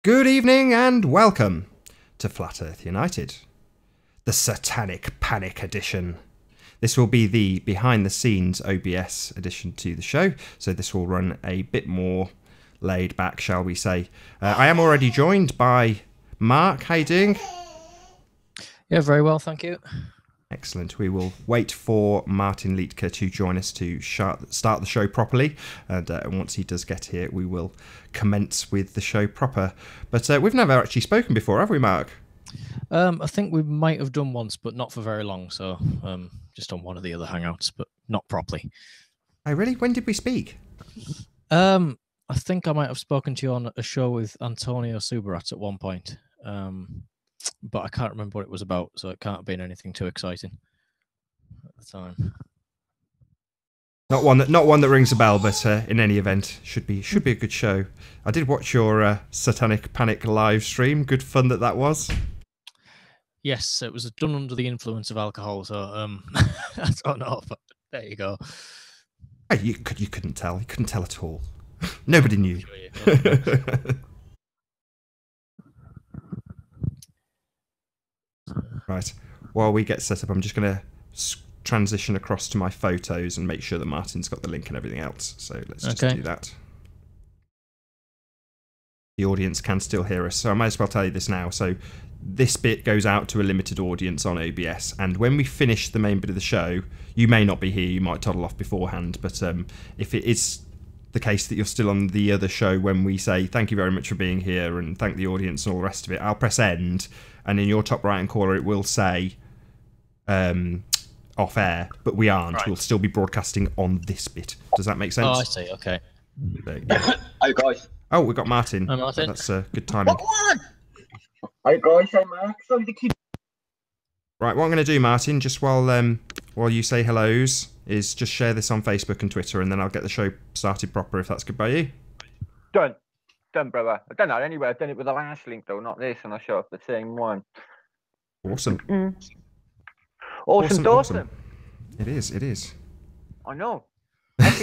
Good evening and welcome to Flat Earth United, the Satanic Panic edition. This will be the behind-the-scenes OBS edition to the show, so this will run a bit more laid back, shall we say. I am already joined by Mark. How you doing? Yeah, very well, thank you. Excellent. We will wait for Martin Liedtke to join us to start the show properly, and once he does get here, we will commence with the show proper. But we've never actually spoken before, have we, Mark? I think we might have done once, but not for very long. So just on one of the other hangouts, but not properly. Oh, really? When did we speak? I think I might have spoken to you on a show with Antonio Subarat at one point. But I can't remember what it was about, so it can't have been anything too exciting at the time. Not one that rings a bell, but in any event, should be a good show. I did watch your Satanic Panic live stream. Good fun that was. Yes, it was done under the influence of alcohol, so I don't know, but there you go. You couldn't tell. You couldn't tell at all. Nobody knew. Right. While we get set up, I'm just going to transition across to my photos and make sure that Martin's got the link and everything else. So let's just do that. The audience can still hear us, so I might as well tell you this now. So this bit goes out to a limited audience on OBS, and when we finish the main bit of the show, you may not be here, you might toddle off beforehand, but if it is the case that you're still on the other show when we say thank you very much for being here and thank the audience and all the rest of it, I'll press end, and in your top right hand corner it will say off air, but we aren't. Right. We'll still be broadcasting on this bit. Does that make sense? Oh, I see. Okay. Hi guys. Oh, we got Martin. Hi, Martin. That's good timing. Hi guys, I'm Mark. Sorry to keep. Right, what I'm going to do, Martin, just while you say hellos, is just share this on Facebook and Twitter, and then I'll get the show started proper, if that's good by you. Done, brother. I've done that anyway. I've done it with the last link, though, not this, and I'll show up the same one. Awesome. Awesome. It is. I know. Let's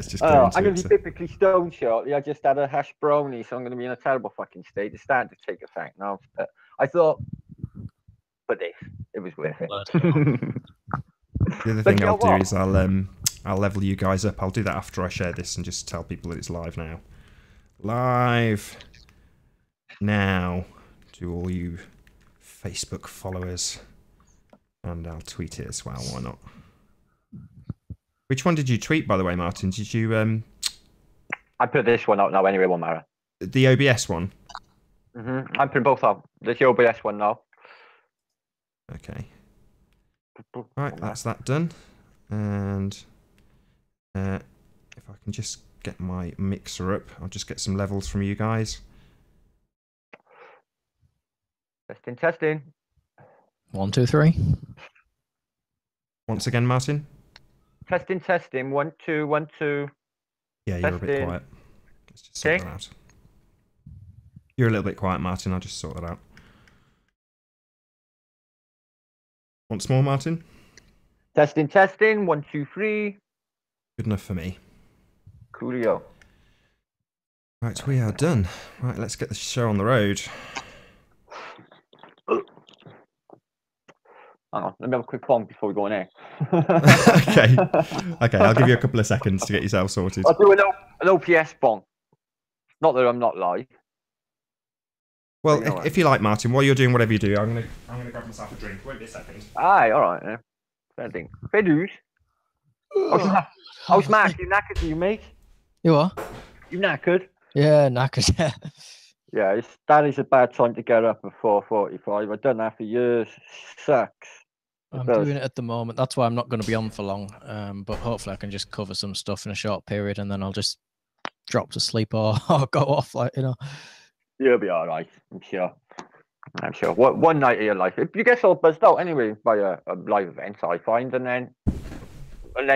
just I'm going to be typically stoned shortly. I just had a hash brownie, so I'm going to be in a terrible fucking state. It's starting to take effect now. I thought, but it was worth it. The other thing I'll do is I'll level you guys up. I'll do that after I share this and just tell people that it's live now. Live now to all you Facebook followers. And I'll tweet it as well, why not? Which one did you tweet, by the way, Martin? Did you I put this one out now anyway, won't matter. The OBS one? I'm putting both out. There's the OBS one now. Okay. Right, that's that done. And if I can just get my mixer up, I'll just get some levels from you guys. Testing. 1, 2, 3. Once again, Martin. Testing. 1, 2, 1, 2. Yeah, you're a bit quiet. Let's just sort that out. You're a little bit quiet, Martin. I'll just sort that out. Once more, Martin. Testing. 1, 2, 3. Good enough for me. Coolio. Right, we are done. Right, let's get the show on the road. Hang on, let me have a quick bomb before we go in here. Okay, I'll give you a couple of seconds to get yourself sorted. I'll do an OPS bomb. Not that I'm not live. Well, if you like, Martin, while you're doing whatever you do, I'm gonna grab myself a drink. Won't be a second. Aye, all right. Yeah. Fair thing. Fair dues. How's Mark? You knackered, you mate? You are? You knackered? Yeah, knackered. Yeah, that is a bad time to get up at 4:45. I've done that for years. Sucks. I'm doing it at the moment. That's why I'm not going to be on for long. But hopefully I can just cover some stuff in a short period, and then I'll just drop to sleep or go off, You'll be all right, I'm sure. One night of your life, you get so buzzed out anyway by a live event, I find, and then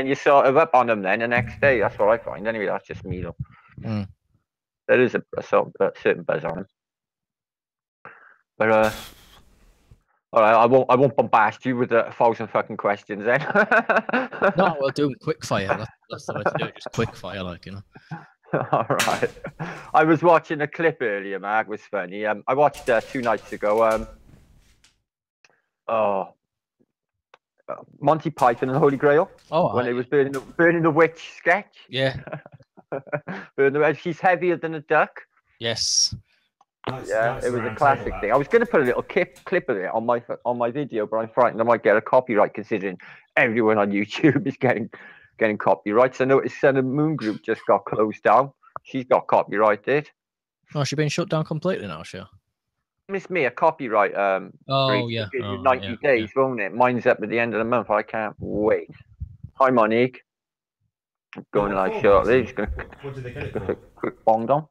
you sort of up on them then the next day. That's what I find anyway. That's just me though. There is a certain buzz on them. But all right, I won't bombast you with 1,000 fucking questions then. No, we'll do them quick fire. That's the way to do it. Just quick fire, All right. I was watching a clip earlier, Mark. It was funny. I watched 2 nights ago. Oh, Monty Python and the Holy Grail. Oh, When it was burning the witch sketch. yeah. She's heavier than a duck. Yes. Yeah, it was a classic thing. I was going to put a little clip of it on my video, but I'm frightened I might get a copyright, considering everyone on YouTube is getting copyrights. I noticed Sun and Moon Group just got closed down. She's got copyrighted. Oh, she's been shut down completely now, sure. Miss me a copyright. Oh, yeah. Gives you Oh, 90 yeah, days, won't it? Mine's up at the end of the month. I can't wait. Hi, Monique. Going like shortly. Just gonna What did they get it for? quick bong on.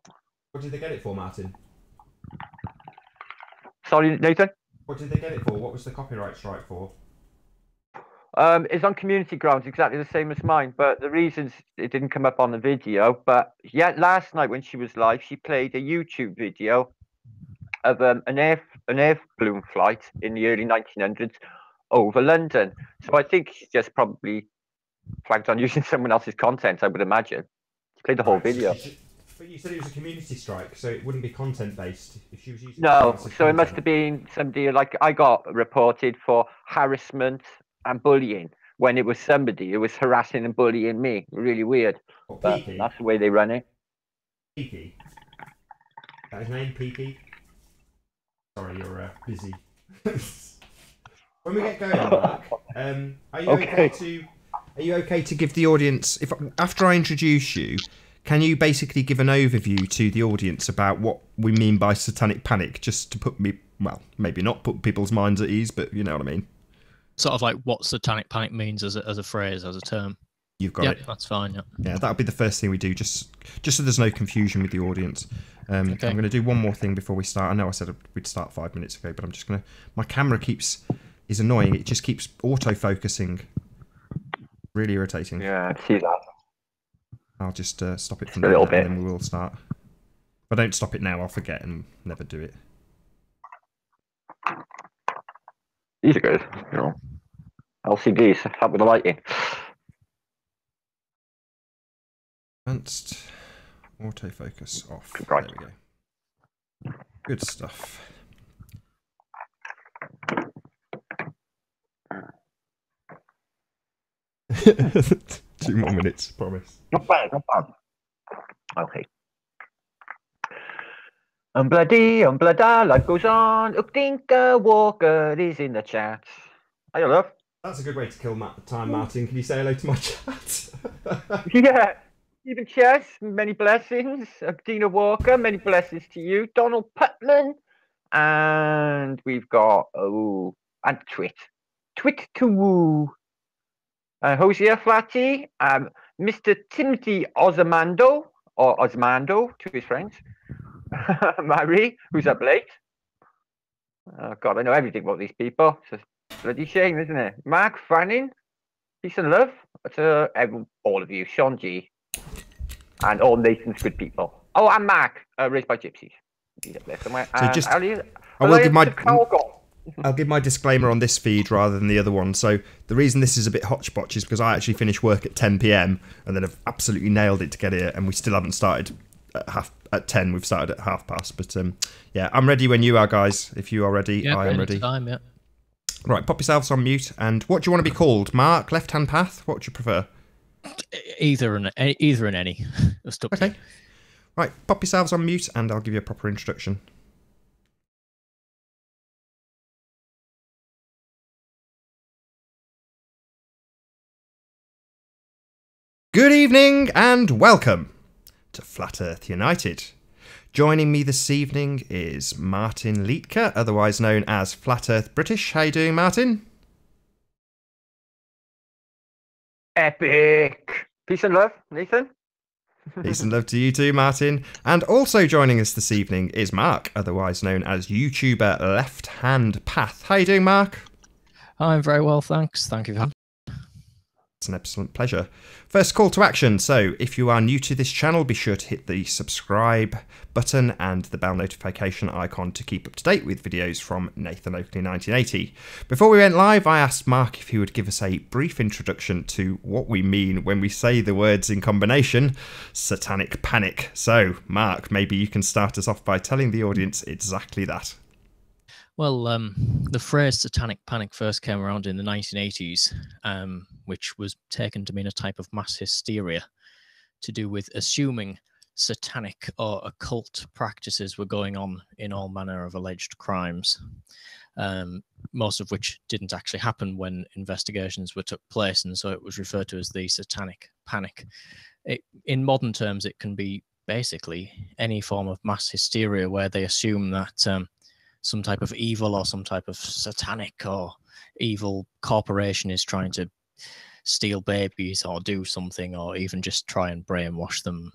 What did they get it for, Martin? Sorry, Nathan. What did they get it for? What was the copyright strike for? It's on community grounds, exactly the same as mine. But the reasons it didn't come up on the video. But yeah, last night when she was live, she played a YouTube video of an air balloon flight in the early 1900s over London. So I think she's just probably flagged on using someone else's content, I would imagine. She played the whole video. But you said it was a community strike, so it wouldn't be content based if she was using. No, so it must have been somebody like I got reported for harassment and bullying when it was somebody who was harassing and bullying me. Really weird. What, But Peaky? that's the way they run it. Peaky. That his name, Peaky? Sorry, you're busy. When we get going, Mark, are you okay to give the audience, if after I introduce you, can you basically give an overview to the audience about what we mean by satanic panic, just to put me, well, maybe not put people's minds at ease, but you know what I mean? Sort of like what satanic panic means as a phrase, as a term. You've got it. That's fine. Yeah. Yeah, that'll be the first thing we do, just so there's no confusion with the audience. Okay. I'm going to do one more thing before we start. I know I said we'd start 5 minutes ago, but I'm just going to... My camera is annoying. It just keeps auto-focusing. Really irritating. Yeah, I see that. I'll just stop it from A little there, bit. and then we will start. If I don't stop it now, I'll forget and never do it. These are good. You know, LCDs, help with the lighting. Advanced autofocus off. Right. There we go. Good stuff. Two more minutes, promise. Not bad, not bad. Okay. Bloody, life goes on. Ukdinka Walker is in the chat. Hi, love. That's a good way to kill time, Martin. Can you say hello to my chat? Yeah. Stephen Chess, many blessings. Dina Walker, many blessings to you. Donald Putman. And we've got, and Twit to woo. Hosier Flatty, Mr. Timothy Osmando to his friends. Marie, who's up late. Oh, God, I know everything about these people. It's a bloody shame, isn't it? Mark Fanning, peace and love to all of you. Sean G. And all Nathan's good people. Oh, and Mark, Raised by Gypsies. He's up there somewhere. So just, I'll give my disclaimer on this feed rather than the other one. So the reason this is a bit hodgepodge is because I actually finished work at 10 p.m. and then have absolutely nailed it to get here, and we still haven't started at 10. We've started at past. But yeah, I'm ready when you are, guys. If you are ready, yeah, I am ready. Time, yeah. Right, pop yourselves on mute. And what do you want to be called? Mark, Left Hand Path? What do you prefer? Either and any. Okay. Right, pop yourselves on mute and I'll give you a proper introduction. Good evening and welcome to Flat Earth United. Joining me this evening is Martin Liedtke, otherwise known as Flat Earth British. How you doing, Martin? Epic. Peace and love, Nathan. Peace and love to you too, Martin. And also joining us this evening is Mark, otherwise known as YouTuber Left Hand Path. How you doing, Mark? I'm very well, thanks. Thank you. It's an absolute pleasure. First call to action. So if you are new to this channel, be sure to hit the subscribe button and the bell notification icon to keep up to date with videos from Nathan Oakley 1980. Before we went live, I asked Mark if he would give us a brief introduction to what we mean when we say the words in combination, satanic panic. So Mark, maybe you can start us off by telling the audience exactly that. Well, the phrase satanic panic first came around in the 1980s, which was taken to mean a type of mass hysteria to do with assuming satanic or occult practices were going on in all manner of alleged crimes, most of which didn't actually happen when investigations took place, and so it was referred to as the satanic panic. In modern terms, it can be basically any form of mass hysteria where they assume that some type of evil or some type of satanic or evil corporation is trying to steal babies or do something, or even just try and brainwash them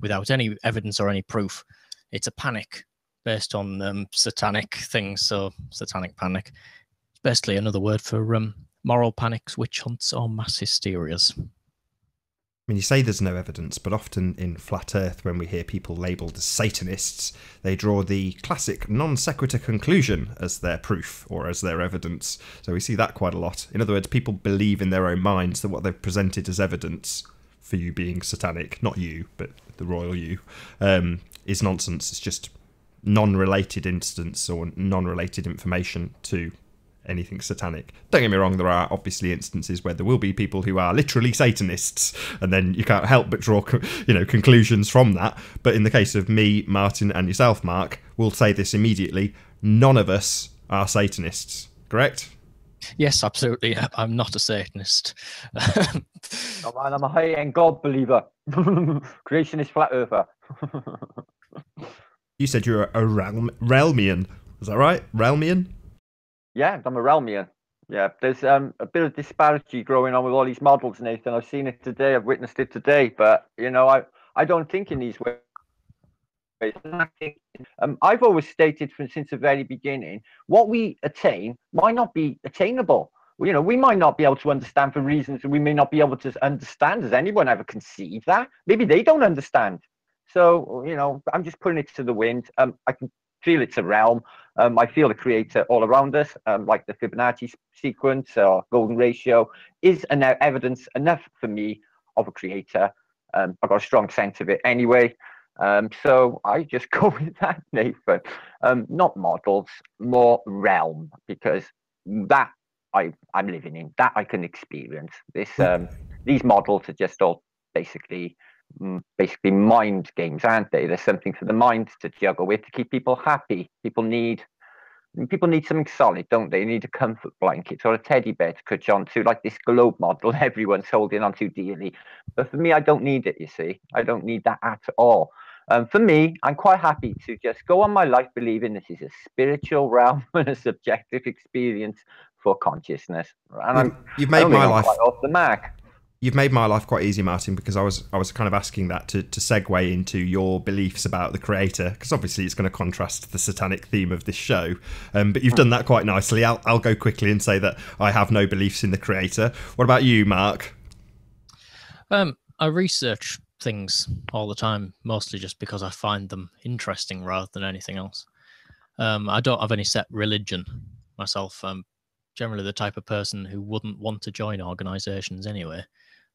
without any evidence or any proof. It's a panic based on satanic things, so satanic panic. It's basically another word for moral panics, witch hunts, or mass hysterias. I mean, you say there's no evidence, but often in Flat Earth, when we hear people labelled as Satanists, they draw the classic non sequitur conclusion as their proof or as their evidence. So we see that quite a lot. In other words, people believe in their own minds that what they've presented as evidence for you being satanic, not you, but the royal you, is nonsense. It's just non-related instance or non-related information to anything satanic. Don't get me wrong, there are obviously instances where there will be people who are literally Satanists, and then you can't help but draw conclusions from that. But in the case of me, Martin, and yourself, Mark, we'll say this immediately: none of us are Satanists, correct? Yes, absolutely. I'm not a Satanist. Oh man, I'm a high-end God believer. Creationist flat earther. You said you're a Realmian. Is that right? Realmian? Yeah, I'm a Realmian. Yeah, there's a bit of disparity growing on with all these models, Nathan. I've seen it today. I've witnessed it today. But, you know, I don't think in these ways. I've always stated since the very beginning, what we attain might not be attainable. You know, we might not be able to understand for reasons that we may not be able to understand. Does anyone ever conceive that? Maybe they don't understand. So, you know, I'm just putting it to the wind. I can feel it's a realm. I feel the creator all around us, like the Fibonacci sequence or golden ratio is evidence enough for me of a creator. I've got a strong sense of it anyway. So I just go with that, Nathan. Not models, more realm, because that I'm living in, that I can experience. These models are just all basically mind games, aren't they? There's something for the mind to juggle with to keep people happy. People need something solid, don't they? They need a comfort blanket or a teddy bear to clutch onto, like this globe model everyone's holding onto dearly. But for me, I don't need it, you see. I don't need that at all. For me, I'm quite happy to just go on my life believing this is a spiritual realm and a subjective experience for consciousness. And you've made my life quite off the mark. You've made my life quite easy, Martin, because I was kind of asking that to segue into your beliefs about the creator, because obviously it's going to contrast the satanic theme of this show. But you've done that quite nicely. I'll go quickly and say that I have no beliefs in the creator. What about you, Mark? I research things all the time, mostly just because I find them interesting rather than anything else. I don't have any set religion myself. I'm generally the type of person who wouldn't want to join organizations anyway.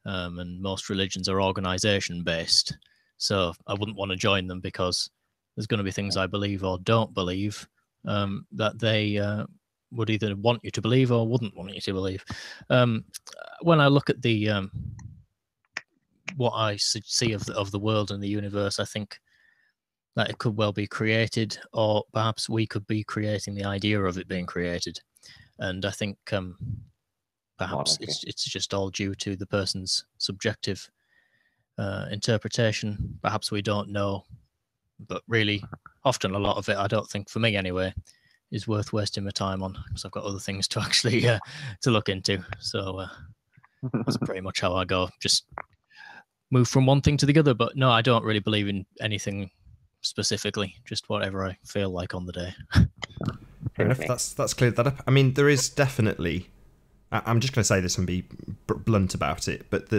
And most religions are organization based, so I wouldn't want to join them because there's going to be things I believe or don't believe that they would either want you to believe or wouldn't want you to believe. When I look at the what I see of the world and the universe, I think that it could well be created, or perhaps we could be creating the idea of it being created. And I think perhaps it's just all due to the person's subjective interpretation. Perhaps we don't know, but really, often a lot of it, I don't think, for me anyway, is worth wasting my time on, because I've got other things to actually to look into. So that's pretty much how I go. Just move from one thing to the other. But no, I don't really believe in anything specifically, just whatever I feel like on the day. Fair enough. That's cleared that up. I mean, there is definitely I'm just going to say this and be blunt about it, but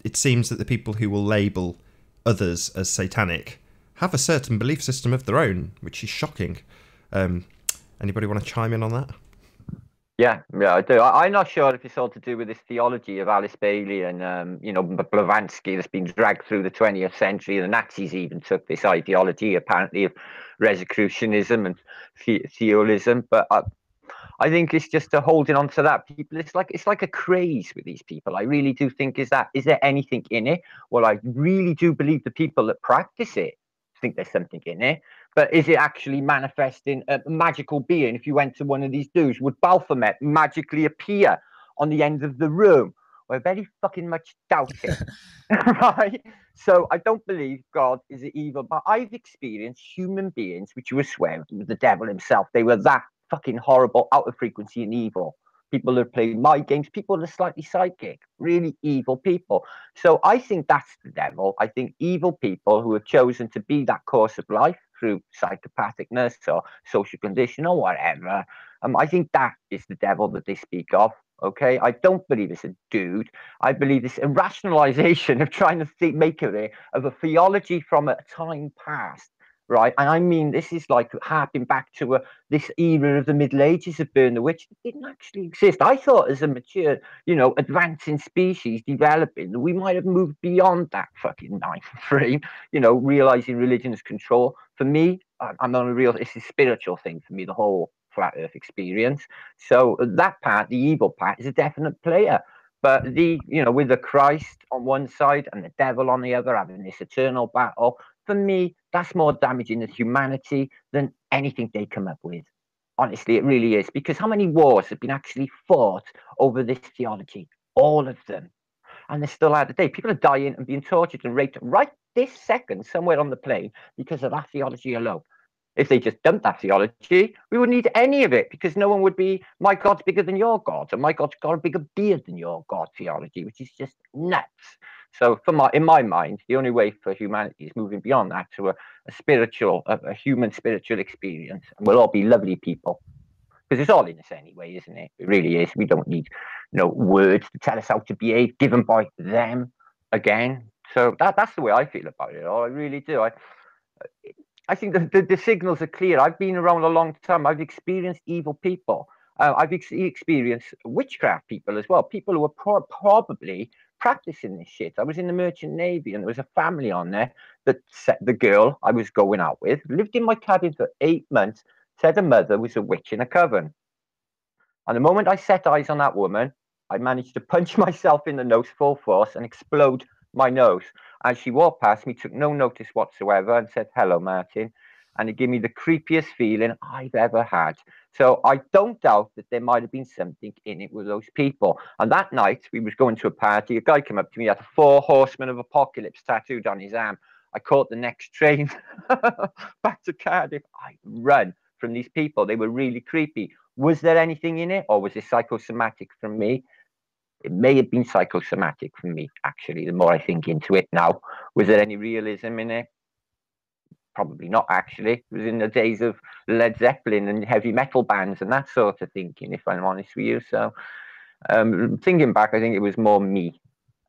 it seems that the people who will label others as satanic have a certain belief system of their own, which is shocking. Anybody want to chime in on that? Yeah, I do. I'm not sure if it's all to do with this theology of Alice Bailey and, Blavatsky that's been dragged through the 20th century. The Nazis even took this ideology, apparently, of Rosicrucianism and theolism. But I think it's just a holding on to that. People, it's like a craze with these people. I really do think, is there anything in it? Well, I really do believe the people that practice it think there's something in it. But is it actually manifesting a magical being? If you went to one of these dudes, would Baphomet magically appear on the end of the room? Well, I very fucking much doubt it. Right? So I don't believe God is evil, but I've experienced human beings, which you would swear with the devil himself. They were that fucking horrible, out of frequency and evil. People that play mind games, people that are slightly psychic, really evil people. So I think that's the devil. I think evil people who have chosen to be that course of life through psychopathicness or social condition or whatever, I think that is the devil that they speak of. Okay, I don't believe it's a dude. I believe it's a rationalization of trying to make of a theology from a time past. Right, and I mean, this is like harping back to this era of the Middle Ages of Burn the Witch. It didn't actually exist. I thought, as a mature, advancing species developing, we might have moved beyond that fucking mind frame. Realizing religion is control. For me, I'm on a real. It's a spiritual thing for me. The whole flat Earth experience. So that part, the evil part, is a definite player. But with the Christ on one side and the devil on the other, having this eternal battle, for me, that's more damaging to humanity than anything they come up with. Honestly, it really is. Because how many wars have been actually fought over this theology? All of them. And they're still out today. People are dying and being tortured and raped right this second somewhere on the plane because of that theology alone. If they just dumped that theology, we wouldn't need any of it, because no one would be, my God's bigger than your God, and my God's got a bigger beard than your God theology, which is just nuts. So in my mind, the only way for humanity is moving beyond that to a human spiritual experience. And we'll all be lovely people, because it's all in us anyway, isn't it? It really is. We don't need words to tell us how to behave, given by them again. So that's the way I feel about it all. I really do. I think the signals are clear. I've been around a long time. I've experienced evil people. I've experienced witchcraft people as well. People who are probably practicing this shit. I was in the Merchant Navy, and there was a family on there that said the girl I was going out with lived in my cabin for 8 months, said her mother was a witch in a coven. And the moment I set eyes on that woman, I managed to punch myself in the nose full force and explode my nose. As she walked past me, took no notice whatsoever, and said, "Hello, Martin." And it gave me the creepiest feeling I've ever had. So I don't doubt that there might have been something in it with those people. And that night, we was going to a party. A guy came up to me, he had the 4 horsemen of apocalypse tattooed on his arm. I caught the next train back to Cardiff. I ran from these people. They were really creepy. Was there anything in it, or was it psychosomatic from me? It may have been psychosomatic from me, actually, the more I think into it now. Was there any realism in it? Probably not, actually. It was in the days of Led Zeppelin and heavy metal bands and that sort of thinking, if I'm honest with you. So thinking back, I think it was more me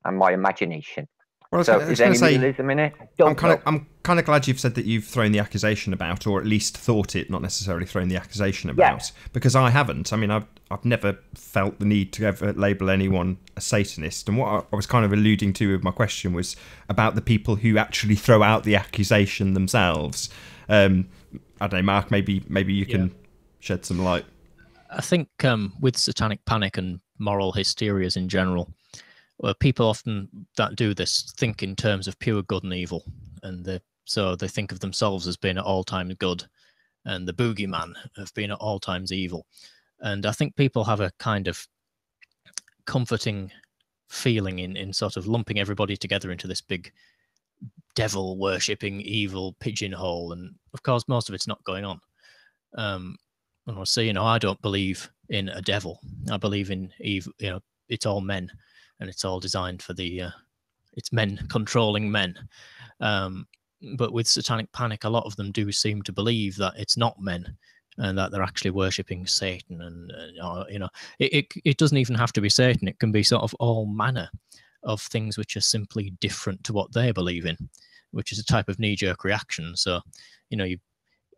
and my imagination. Well, so is there any realism in it? I'm kind of glad you've said that you've thrown the accusation about, or at least thought it, not necessarily thrown the accusation about, because I haven't. I mean, I've never felt the need to ever label anyone a Satanist. And what I was kind of alluding to with my question was about the people who actually throw out the accusation themselves. I don't know, Mark, maybe you can shed some light. I think with satanic panic and moral hysterias in general, people often that do this think in terms of pure good and evil, and so they think of themselves as being at all times good, and the boogeyman of being at all times evil. And I think people have a kind of comforting feeling in sort of lumping everybody together into this big devil worshipping evil pigeonhole, and of course most of it's not going on. And I'll say, I don't believe in a devil. I believe in evil. It's all men. And it's all designed for it's men controlling men. But with satanic panic, a lot of them do seem to believe that it's not men, and that they're actually worshipping Satan, and it doesn't even have to be Satan. It can be sort of all manner of things which are simply different to what they believe in, which is a type of knee-jerk reaction. So,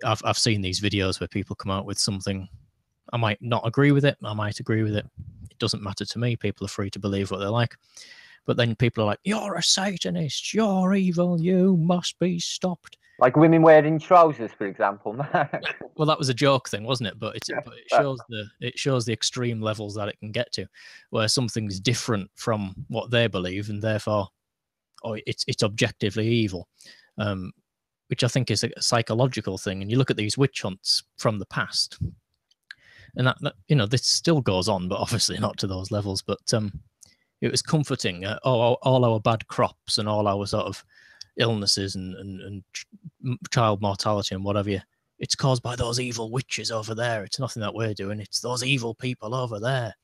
I've seen these videos where people come out with something. I might not agree with it. I might agree with it. It doesn't matter to me. People are free to believe what they like. But then people are like, "You're a Satanist. You're evil. You must be stopped." Like women wearing trousers, for example. Well, that was a joke thing, wasn't it? But it shows the extreme levels that it can get to, where something's different from what they believe, and therefore, it's objectively evil, which I think is a psychological thing. And you look at these witch hunts from the past, and that this still goes on, but obviously not to those levels. But it was comforting. All our bad crops and all our sort of illnesses and child mortality and whatever, it's caused by those evil witches over there. It's nothing that we're doing. It's those evil people over there.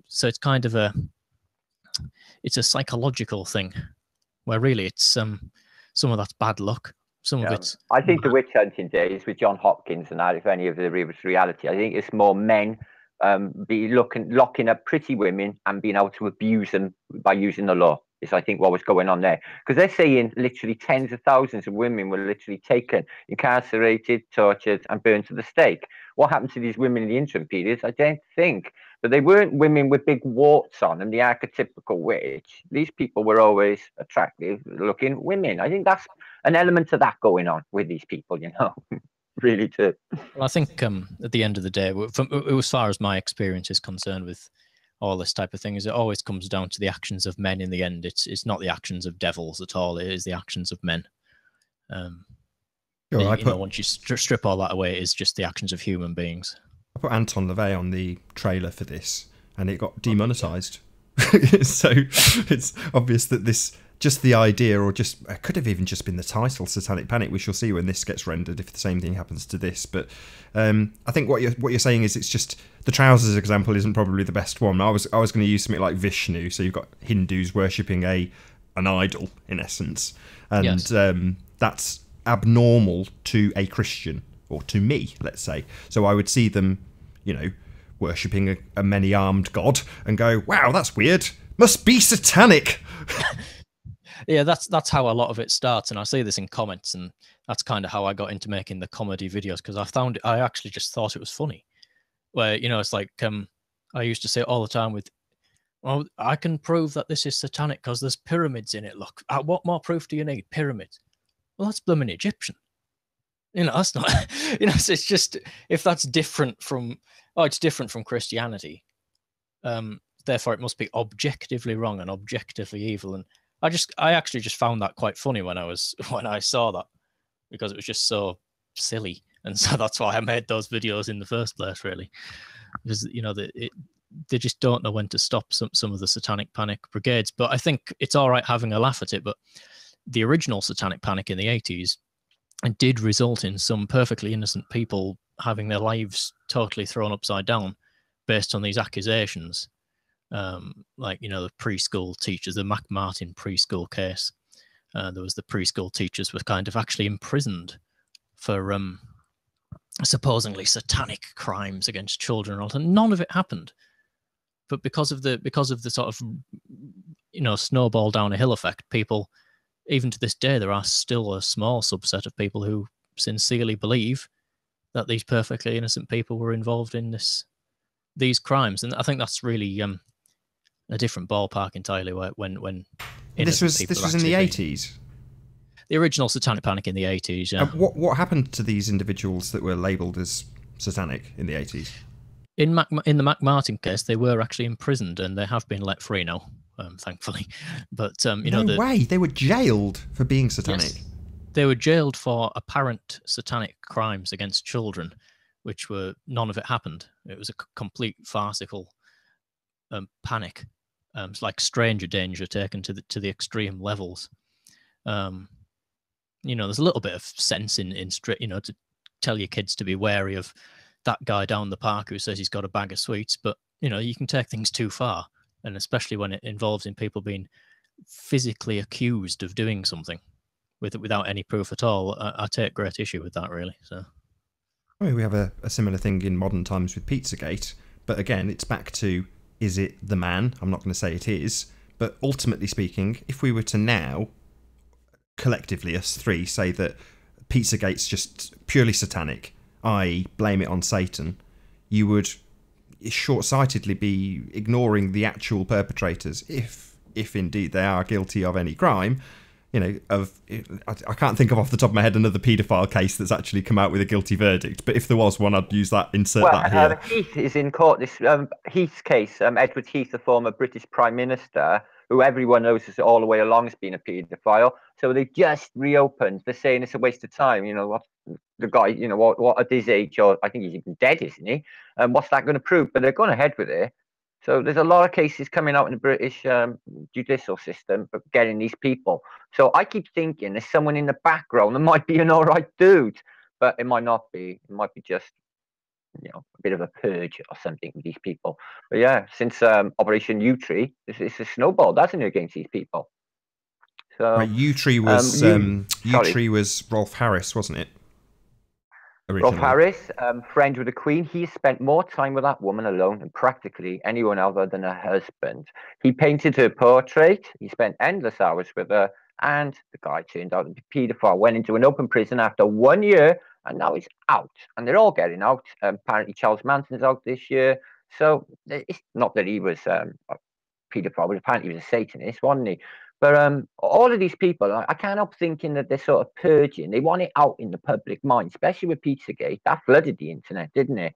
So it's kind of a psychological thing, where really it's some of that's bad luck. Some of it's. I think the witch hunting days with John Hopkins and that, if any of it was reality, I think it's more men locking up pretty women and being able to abuse them by using the law. Is I think what was going on there, because they're saying literally tens of thousands of women were literally taken, incarcerated, tortured, and burned to the stake. What happened to these women in the interim periods? I don't think, but they weren't women with big warts on them, the archetypical witch. These people were always attractive-looking women. I think that's an element of that going on with these people, really too. Well, I think at the end of the day, as far as my experience is concerned with all this type of thing, is it always comes down to the actions of men in the end. It's not the actions of devils at all. It is the actions of men. Once you strip all that away, it's just the actions of human beings. I put Anton LaVey on the trailer for this, and it got demonetized. So it's obvious that this, just the idea, or just it could have even just been the title, Satanic Panic. We shall see when this gets rendered if the same thing happens to this. But I think what you're saying is it's just the trousers example isn't probably the best one. I was going to use something like Vishnu. So you've got Hindus worshipping an idol in essence, and yes. That's abnormal to a Christian, or to me, let's say. So I would see them, worshipping a many-armed god and go, "Wow, that's weird. Must be satanic." Yeah, that's how a lot of it starts, and I see this in comments, and that's kind of how I got into making the comedy videos, because I actually just thought it was funny. Where it's like I used to say all the time with, "Well, I can prove that this is satanic because there's pyramids in it. Look, what more proof do you need? Pyramids. Well, that's blooming Egyptian. That's not. It's just, if that's different from, it's different from Christianity. Therefore, it must be objectively wrong and objectively evil." And I actually just found that quite funny when I saw that, because it was just so silly, and so that's why I made those videos in the first place, really, because they just don't know when to stop some of the Satanic Panic brigades. But I think it's all right having a laugh at it. But the original Satanic Panic in the 80s did result in some perfectly innocent people having their lives totally thrown upside down based on these accusations. Like the preschool teachers, the McMartin preschool case. There was the preschool teachers were kind of actually imprisoned for supposedly satanic crimes against children, and none of it happened. But because of the sort of snowball down a hill effect, people, even to this day, there are still a small subset of people who sincerely believe that these perfectly innocent people were involved in these crimes, and I think that's really a different ballpark entirely. When this was in the 80s. The original Satanic Panic in the 80s. Yeah. What happened to these individuals that were labelled as satanic in the 80s? In the McMartin case, they were actually imprisoned, and they have been let free now, thankfully. But no way, they were jailed for being satanic. Yes, they were jailed for apparent satanic crimes against children, which were, none of it happened. It was a complete farcical panic. It's like stranger danger taken to the extreme levels. There's a little bit of sense in to tell your kids to be wary of that guy down the park who says he's got a bag of sweets, but you can take things too far, and especially when it involves in people being physically accused of doing something without any proof at all. I take great issue with that, really. So I mean, we have a similar thing in modern times with Pizzagate, but again, it's back to, is it the man? I'm not going to say it is, but ultimately speaking, if we were to now, collectively, us three, say that Pizzagate's just purely satanic, i.e. blame it on Satan, you would short-sightedly be ignoring the actual perpetrators, if indeed they are guilty of any crime. You know, I can't think of off the top of my head another paedophile case that's actually come out with a guilty verdict. But if there was one, I'd use that. Insert that here. Heath is in court. This Heath's case. Edward Heath, the former British Prime Minister, who everyone knows has all the way along has been a paedophile. So they just reopened. They're saying it's a waste of time. You know what? The guy, you know what at his age, or I think he's even dead, isn't he? What's that going to prove? But they're going ahead with it. So there's a lot of cases coming out in the British judicial system for getting these people. So I keep thinking there's someone in the background that might be an all right dude, but it might not be. It might be just, you know, a bit of a purge or something with these people. But yeah, since Operation Yewtree, it's a snowball, hasn't it, against these people? So right, Yewtree was Yewtree was Rolf Harris, wasn't it? Rolf Harris, friend with the Queen, he spent more time with that woman alone than practically anyone other than her husband. He painted her portrait, he spent endless hours with her, and the guy turned out to be a paedophile, went into an open prison after 1 year, and now he's out. And they're all getting out. Apparently Charles Manson's out this year. So it's not that he was a paedophile, but apparently he was a Satanist, wasn't he? But all of these people, I can't help thinking that they're sort of purging. They want it out in the public mind, especially with Pizzagate. That flooded the internet, didn't it?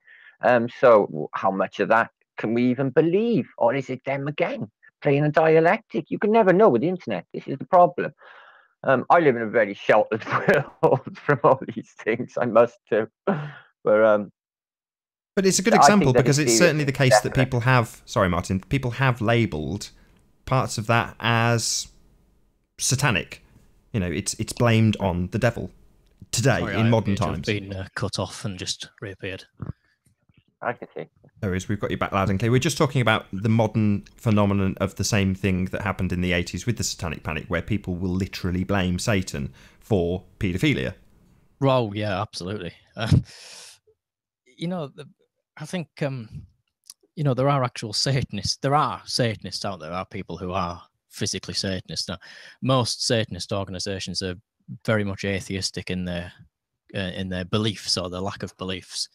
So how much of that can we even believe? Or is it them again, playing a dialectic? You can never know with the internet. This is the problem. I live in a very sheltered world from all these things, I must do. But it's a good example because it's certainly the case that people have, sorry Martin, people have labelled parts of that as satanic. You know, it's blamed on the devil today in modern times. Been cut off and just reappeared. I can see. There is. We've got you back loud and clear. We're just talking about the modern phenomenon of the same thing that happened in the 80s with the Satanic Panic, where people will literally blame Satan for paedophilia. Oh yeah, absolutely. You know, I think you know, there are actual Satanists. There are Satanists out there. There are people who are physically Satanists. Now, most Satanist organizations are very much atheistic in their beliefs or their lack of beliefs.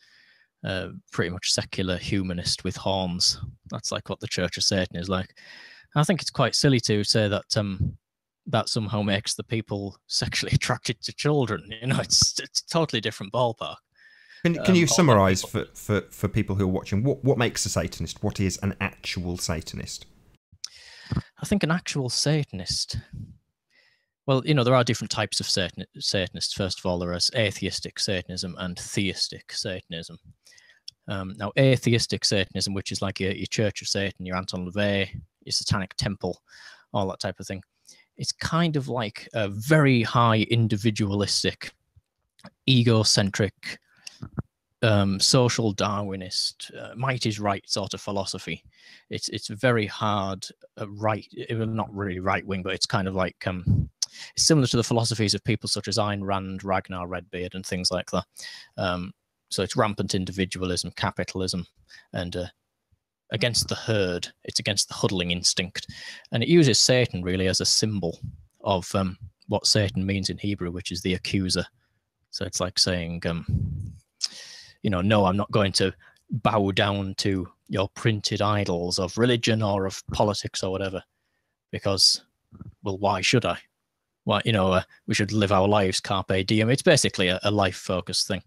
Pretty much secular humanist with horns. That's like what the Church of Satan is like. I think it's quite silly to say that that somehow makes the people sexually attracted to children. You know, it's a totally different ballpark. Can you summarise for people who are watching what makes a Satanist? What is an actual Satanist? I think an actual Satanist. Well, you know, there are different types of Satanists. First of all, there is atheistic Satanism and theistic Satanism. Now, atheistic Satanism, which is like your Church of Satan, your Anton LaVey, your Satanic Temple, all that type of thing, it's kind of like a very high individualistic, egocentric, social Darwinist, might is right sort of philosophy. It's very hard right, not really right wing, but it's kind of like it's similar to the philosophies of people such as Ayn Rand, Ragnar Redbeard, and things like that. So it's rampant individualism, capitalism, and against the herd. It's against the huddling instinct, and it uses Satan really as a symbol of what Satan means in Hebrew, which is the accuser. So it's like saying, you know, no, I'm not going to bow down to your printed idols of religion or of politics or whatever, because, well, why should I? Why, you know, we should live our lives carpe diem. It's basically a life-focused thing.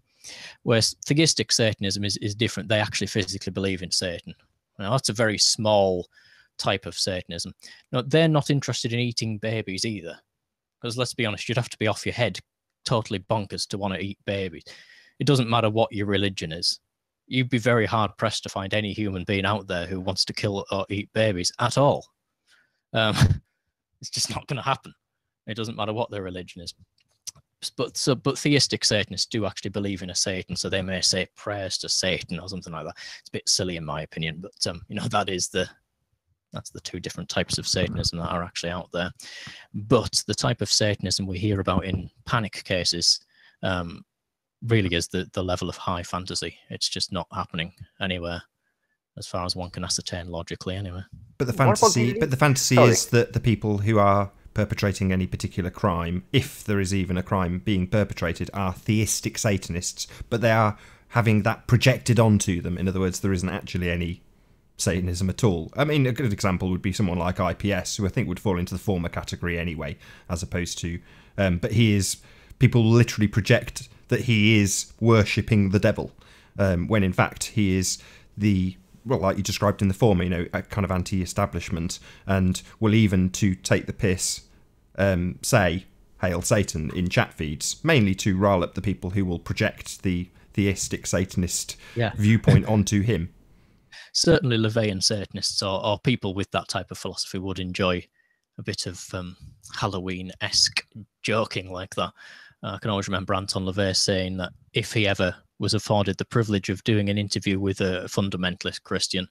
Whereas theistic Satanism is different. They actually physically believe in Satan. Now, that's a very small type of Satanism. Now, they're not interested in eating babies either, because let's be honest, you'd have to be off your head, totally bonkers to want to eat babies. It doesn't matter what your religion is. You'd be very hard-pressed to find any human being out there who wants to kill or eat babies at all. It's just not going to happen. It doesn't matter what their religion is. But theistic Satanists do actually believe in a Satan, so they may say prayers to Satan or something like that. It's a bit silly in my opinion, but you know, that's the two different types of Satanism that are actually out there. But the type of Satanism we hear about in panic cases, really is the level of high fantasy. It's just not happening anywhere, as far as one can ascertain logically, anyway. But the What about fantasy Sorry. is that the people who are perpetrating any particular crime, if there is even a crime being perpetrated, are theistic Satanists, but they are having that projected onto them. In other words, there isn't actually any Satanism at all. I mean, a good example would be someone like IPS, who I think would fall into the former category anyway, as opposed to... but people literally project that he is worshipping the devil, when in fact he is well, like you described in the former, a kind of anti-establishment, and will even, to take the piss, say "Hail Satan" in chat feeds, mainly to rile up the people who will project the theistic Satanist viewpoint onto him. Certainly LaVeyan Satanists or people with that type of philosophy would enjoy a bit of Halloween-esque joking like that. I can always remember Anton LaVey saying that if he ever was afforded the privilege of doing an interview with a fundamentalist Christian,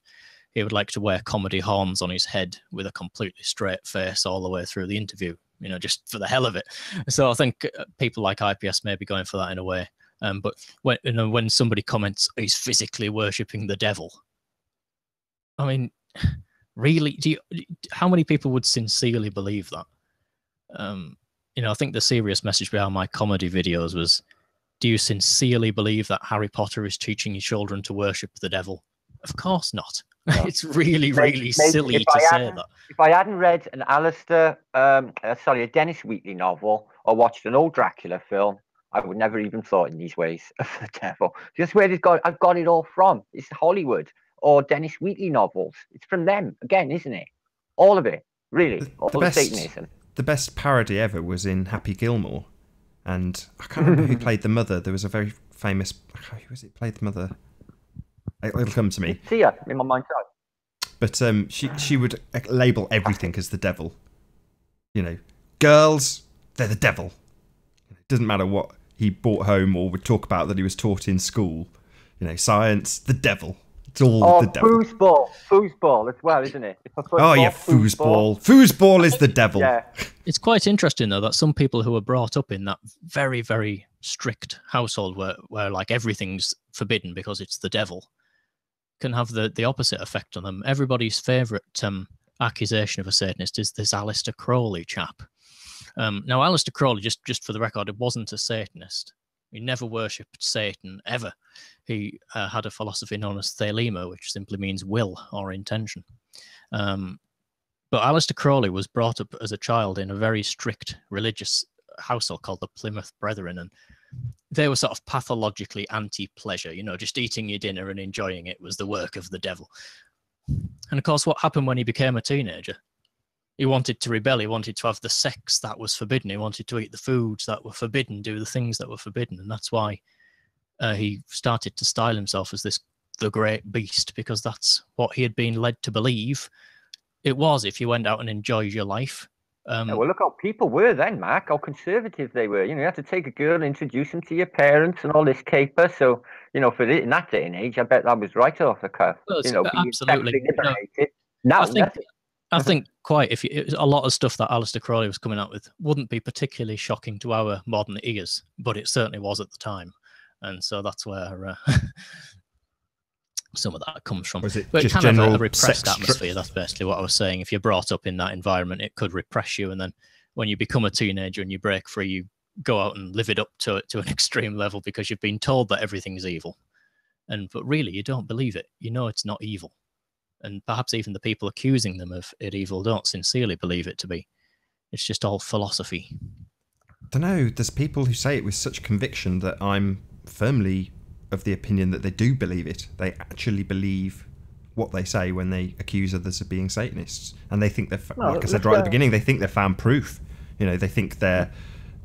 he would like to wear comedy horns on his head with a completely straight face all the way through the interview, just for the hell of it. So I think people like IPS may be going for that in a way. But when somebody comments, he's physically worshipping the devil, I mean, really, how many people would sincerely believe that? I think the serious message behind my comedy videos was, do you sincerely believe that Harry Potter is teaching your children to worship the devil? Of course not. No. It's really, really silly to say that. If I hadn't read an a Dennis Wheatley novel or watched an old Dracula film, I would never even thought in these ways of the devil. Just where I've got it all from. It's Hollywood or Dennis Wheatley novels. It's from them again, isn't it? All of it, really. All the Satanism. The best parody ever was in Happy Gilmore, and I can't remember who played the mother. There was a very famous... Who was it played the mother? It'll come to me. See ya in my mind's eye. But she would label everything as the devil. Girls, they're the devil. It doesn't matter what he brought home or would talk about that he was taught in school. Science, the devil. It's all the devil. Foosball as well, isn't it? Oh yeah, foosball. Foosball is the devil. Yeah. It's quite interesting though that some people who are brought up in that very, very strict household where like everything's forbidden because it's the devil can have the opposite effect on them. Everybody's favourite accusation of a Satanist is this Aleister Crowley chap. Now, Aleister Crowley, just for the record, it wasn't a Satanist. He never worshipped Satan, ever. He had a philosophy known as Thelema, which simply means will or intention. But Aleister Crowley was brought up as a child in a very strict religious household called the Plymouth Brethren, and they were sort of pathologically anti-pleasure. Just eating your dinner and enjoying it was the work of the devil. And of course, what happened when he became a teenager? He wanted to rebel. He wanted to have the sex that was forbidden. He wanted to eat the foods that were forbidden, do the things that were forbidden. And that's why he started to style himself as the great beast, because that's what he had been led to believe it was if you went out and enjoyed your life. Well, look how people were then, Mark, how conservative they were. You had to take a girl and introduce them to your parents and all this caper. So, in that day and age, I bet that was right off the cuff. Well, being absolutely. liberated. Now, I think quite a lot of stuff that Aleister Crowley was coming out with wouldn't be particularly shocking to our modern ears, but it certainly was at the time, and so that's where some of that comes from. Was it but just kind general of a repressed atmosphere? That's basically what I was saying. If you're brought up in that environment, it could repress you, and then when you become a teenager and you break free, you go out and live it up to an extreme level because you've been told that everything is evil, but really you don't believe it. It's not evil. And perhaps even the people accusing them of it evil don't sincerely believe it to be. It's just all philosophy. I don't know. There's people who say it with such conviction that I'm firmly of the opinion that they do believe it. They actually believe what they say when they accuse others of being Satanists. And they think like I said right at the beginning, they think they've found proof. They think they're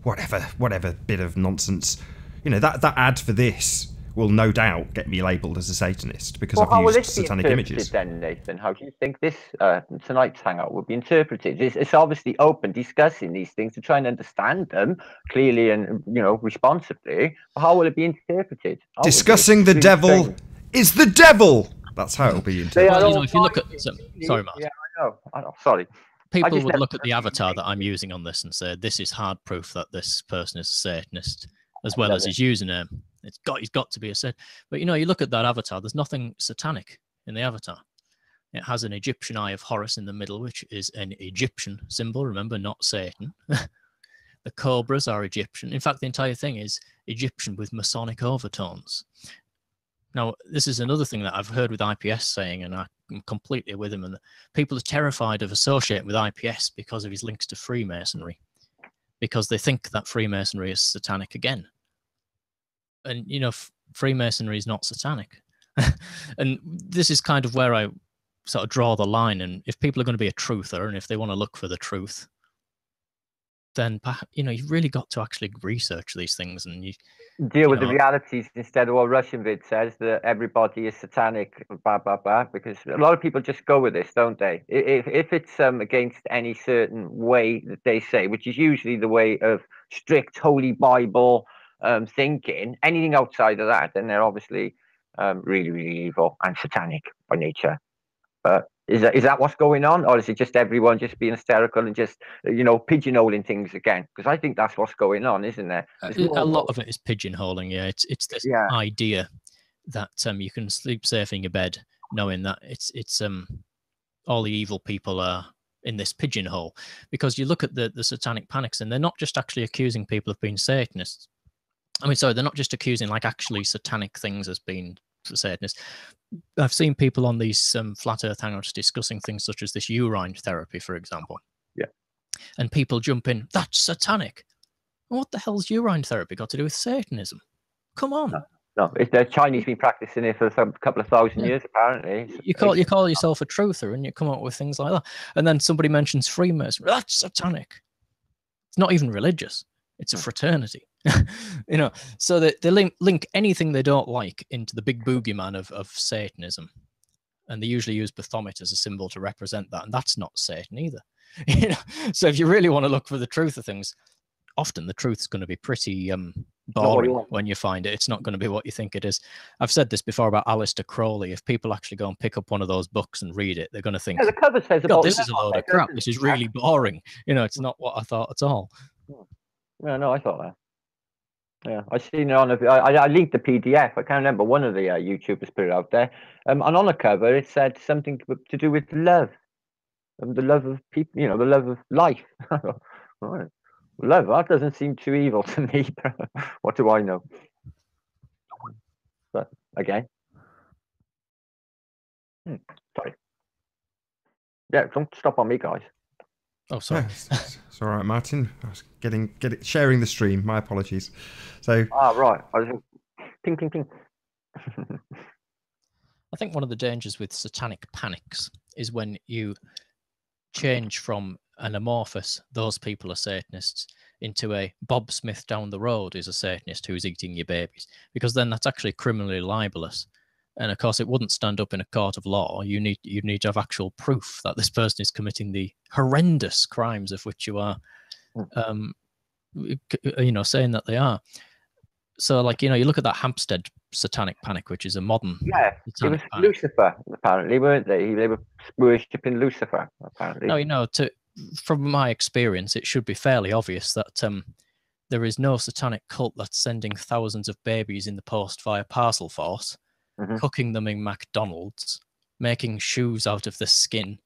whatever bit of nonsense. That ad for this will no doubt get me labelled as a Satanist because I've used satanic images. Then, Nathan, how do you think this tonight's hangout will be interpreted? It's obviously open, discussing these things to try and understand them clearly and responsibly. How will it be interpreted? Discussing the devil is the devil. That's how it'll be interpreted. If you look at sorry, Matt. Yeah, I know. Sorry. People would look at the avatar that I'm using on this and say, this is hard proof that this person is a Satanist, as well as his username. He's got to be a Satan. But you look at that avatar. There's nothing satanic in the avatar. It has an Egyptian eye of Horus in the middle, which is an Egyptian symbol. Remember, not Satan. The cobras are Egyptian. In fact, the entire thing is Egyptian with Masonic overtones. Now, this is another thing that I've heard with IPS saying, and I'm completely with him. And people are terrified of associating with IPS because of his links to Freemasonry, because they think that Freemasonry is satanic again. And, Freemasonry is not satanic. And this is kind of where I sort of draw the line. And if people are going to be a truther, and if they want to look for the truth, then you've really got to actually research these things and deal with the realities instead of what Russian Vid says, that everybody is satanic, blah blah blah. Because a lot of people just go with this, don't they? If it's against any certain way that they say, which is usually the way of strict Holy Bible thinking, anything outside of that, then they're obviously really, really evil and satanic by nature. But is that what's going on, or is it just everyone just being hysterical and just pigeonholing things again? Because I think that's what's going on, isn't there? A lot of it is pigeonholing. Yeah, it's this idea that you can sleep safe in your bed knowing that it's all the evil people are in this pigeonhole. Because you look at the satanic panics, and they're not just actually accusing people of being Satanists. I mean, sorry, they're not just accusing like actually satanic things as being Satanists. I've seen people on these flat earth hangouts discussing things such as this urine therapy, for example. Yeah. And people jump in, that's satanic. What the hell's urine therapy got to do with Satanism? Come on. No, the Chinese been practicing it for a couple of thousand years, apparently. You call yourself a truther and you come up with things like that. And then somebody mentions Freemasonry. That's satanic. It's not even religious. It's a fraternity. So they link anything they don't like into the big boogeyman of Satanism. And they usually use Baphomet as a symbol to represent that. And that's not Satan either. So if you really want to look for the truth of things, often the truth is going to be pretty boring when you find it. It's not going to be what you think it is. I've said this before about Aleister Crowley. If people actually go and pick up one of those books and read it, they're going to think, the cover says God, this is a load of crap. This is really boring. It's not what I thought at all. No, I thought that. Yeah, I seen it on I linked the PDF. I can't remember, one of the YouTubers put it out there. And on the cover, it said something to do with love, and the love of people. The love of life. Right. Love, that doesn't seem too evil to me. What do I know? But again, sorry. Yeah, don't stop on me, guys. Oh, sorry. It's all right, Martin. I was sharing the stream. My apologies. So. Right. I was ping, ping, ping. I think one of the dangers with satanic panics is when you change from an amorphous, those people are Satanists, into a Bob Smith down the road is a Satanist who's eating your babies, because then that's actually criminally libelous. And of course, it wouldn't stand up in a court of law. You need to have actual proof that this person is committing the horrendous crimes of which you are, saying that they are. So, you look at that Hampstead satanic panic, which is a modern. Yeah, it was Lucifer, apparently, weren't they? They were worshipping Lucifer, apparently. No, from my experience, it should be fairly obvious that there is no satanic cult that's sending thousands of babies in the post via parcel force. Mm-hmm. Cooking them in McDonald's, making shoes out of the skin,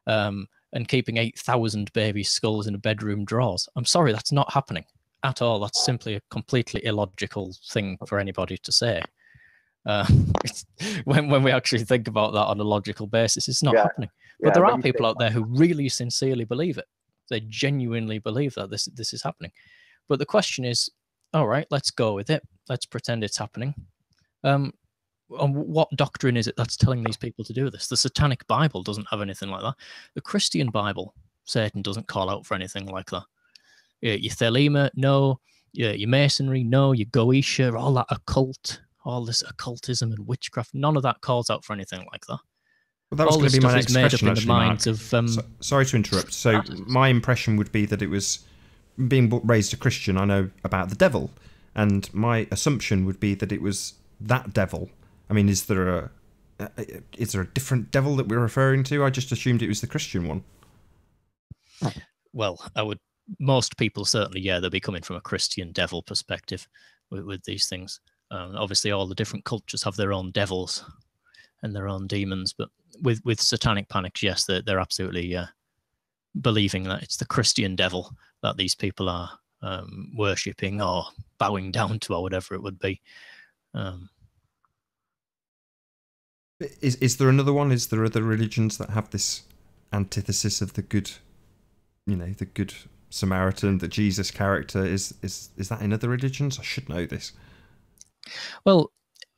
and keeping 8,000 baby skulls in a bedroom drawers. I'm sorry, that's not happening at all. That's simply a completely illogical thing for anybody to say. When we actually think about that on a logical basis, it's not happening. But there are people out there who really sincerely believe it. They genuinely believe that this is happening. But the question is, all right, let's go with it. Let's pretend it's happening. What doctrine is it that's telling these people to do this? The Satanic Bible doesn't have anything like that. The Christian Bible, Satan doesn't call out for anything like that. Your Thelema, no. Your Masonry, no. Your Goetia, all that occult, all this occultism and witchcraft, none of that calls out for anything like that. Well, that was going to be my next question, actually, Mark. Sorry to interrupt. So my impression would be that it was, being raised a Christian, I know about the devil, and my assumption would be that it was that devil. I mean, is there a different devil that we're referring to? I just assumed it was the Christian one. Well, most people certainly, they'll be coming from a Christian devil perspective with these things. Obviously, all the different cultures have their own devils and their own demons, but with satanic panics, yes, they're absolutely believing that it's the Christian devil that these people are worshipping or bowing down to, or whatever it would be. Is there another one? Is there other religions that have this antithesis of the good, the good Samaritan, the Jesus character? Is that in other religions? I should know this. Well,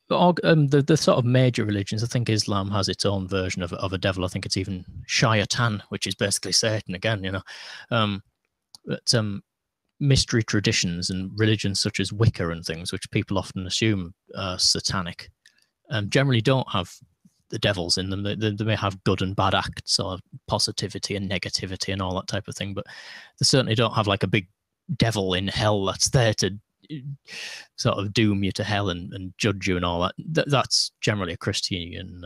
the sort of major religions, I think Islam has its own version of a devil. I think it's even Shaitan, which is basically Satan again, But mystery traditions and religions such as Wicca and things, which people often assume are satanic, generally don't have the devils in them. They may have good and bad acts, or positivity and negativity and all that type of thing, but they certainly don't have like a big devil in hell that's there to sort of doom you to hell and judge you and all that. That's generally a Christian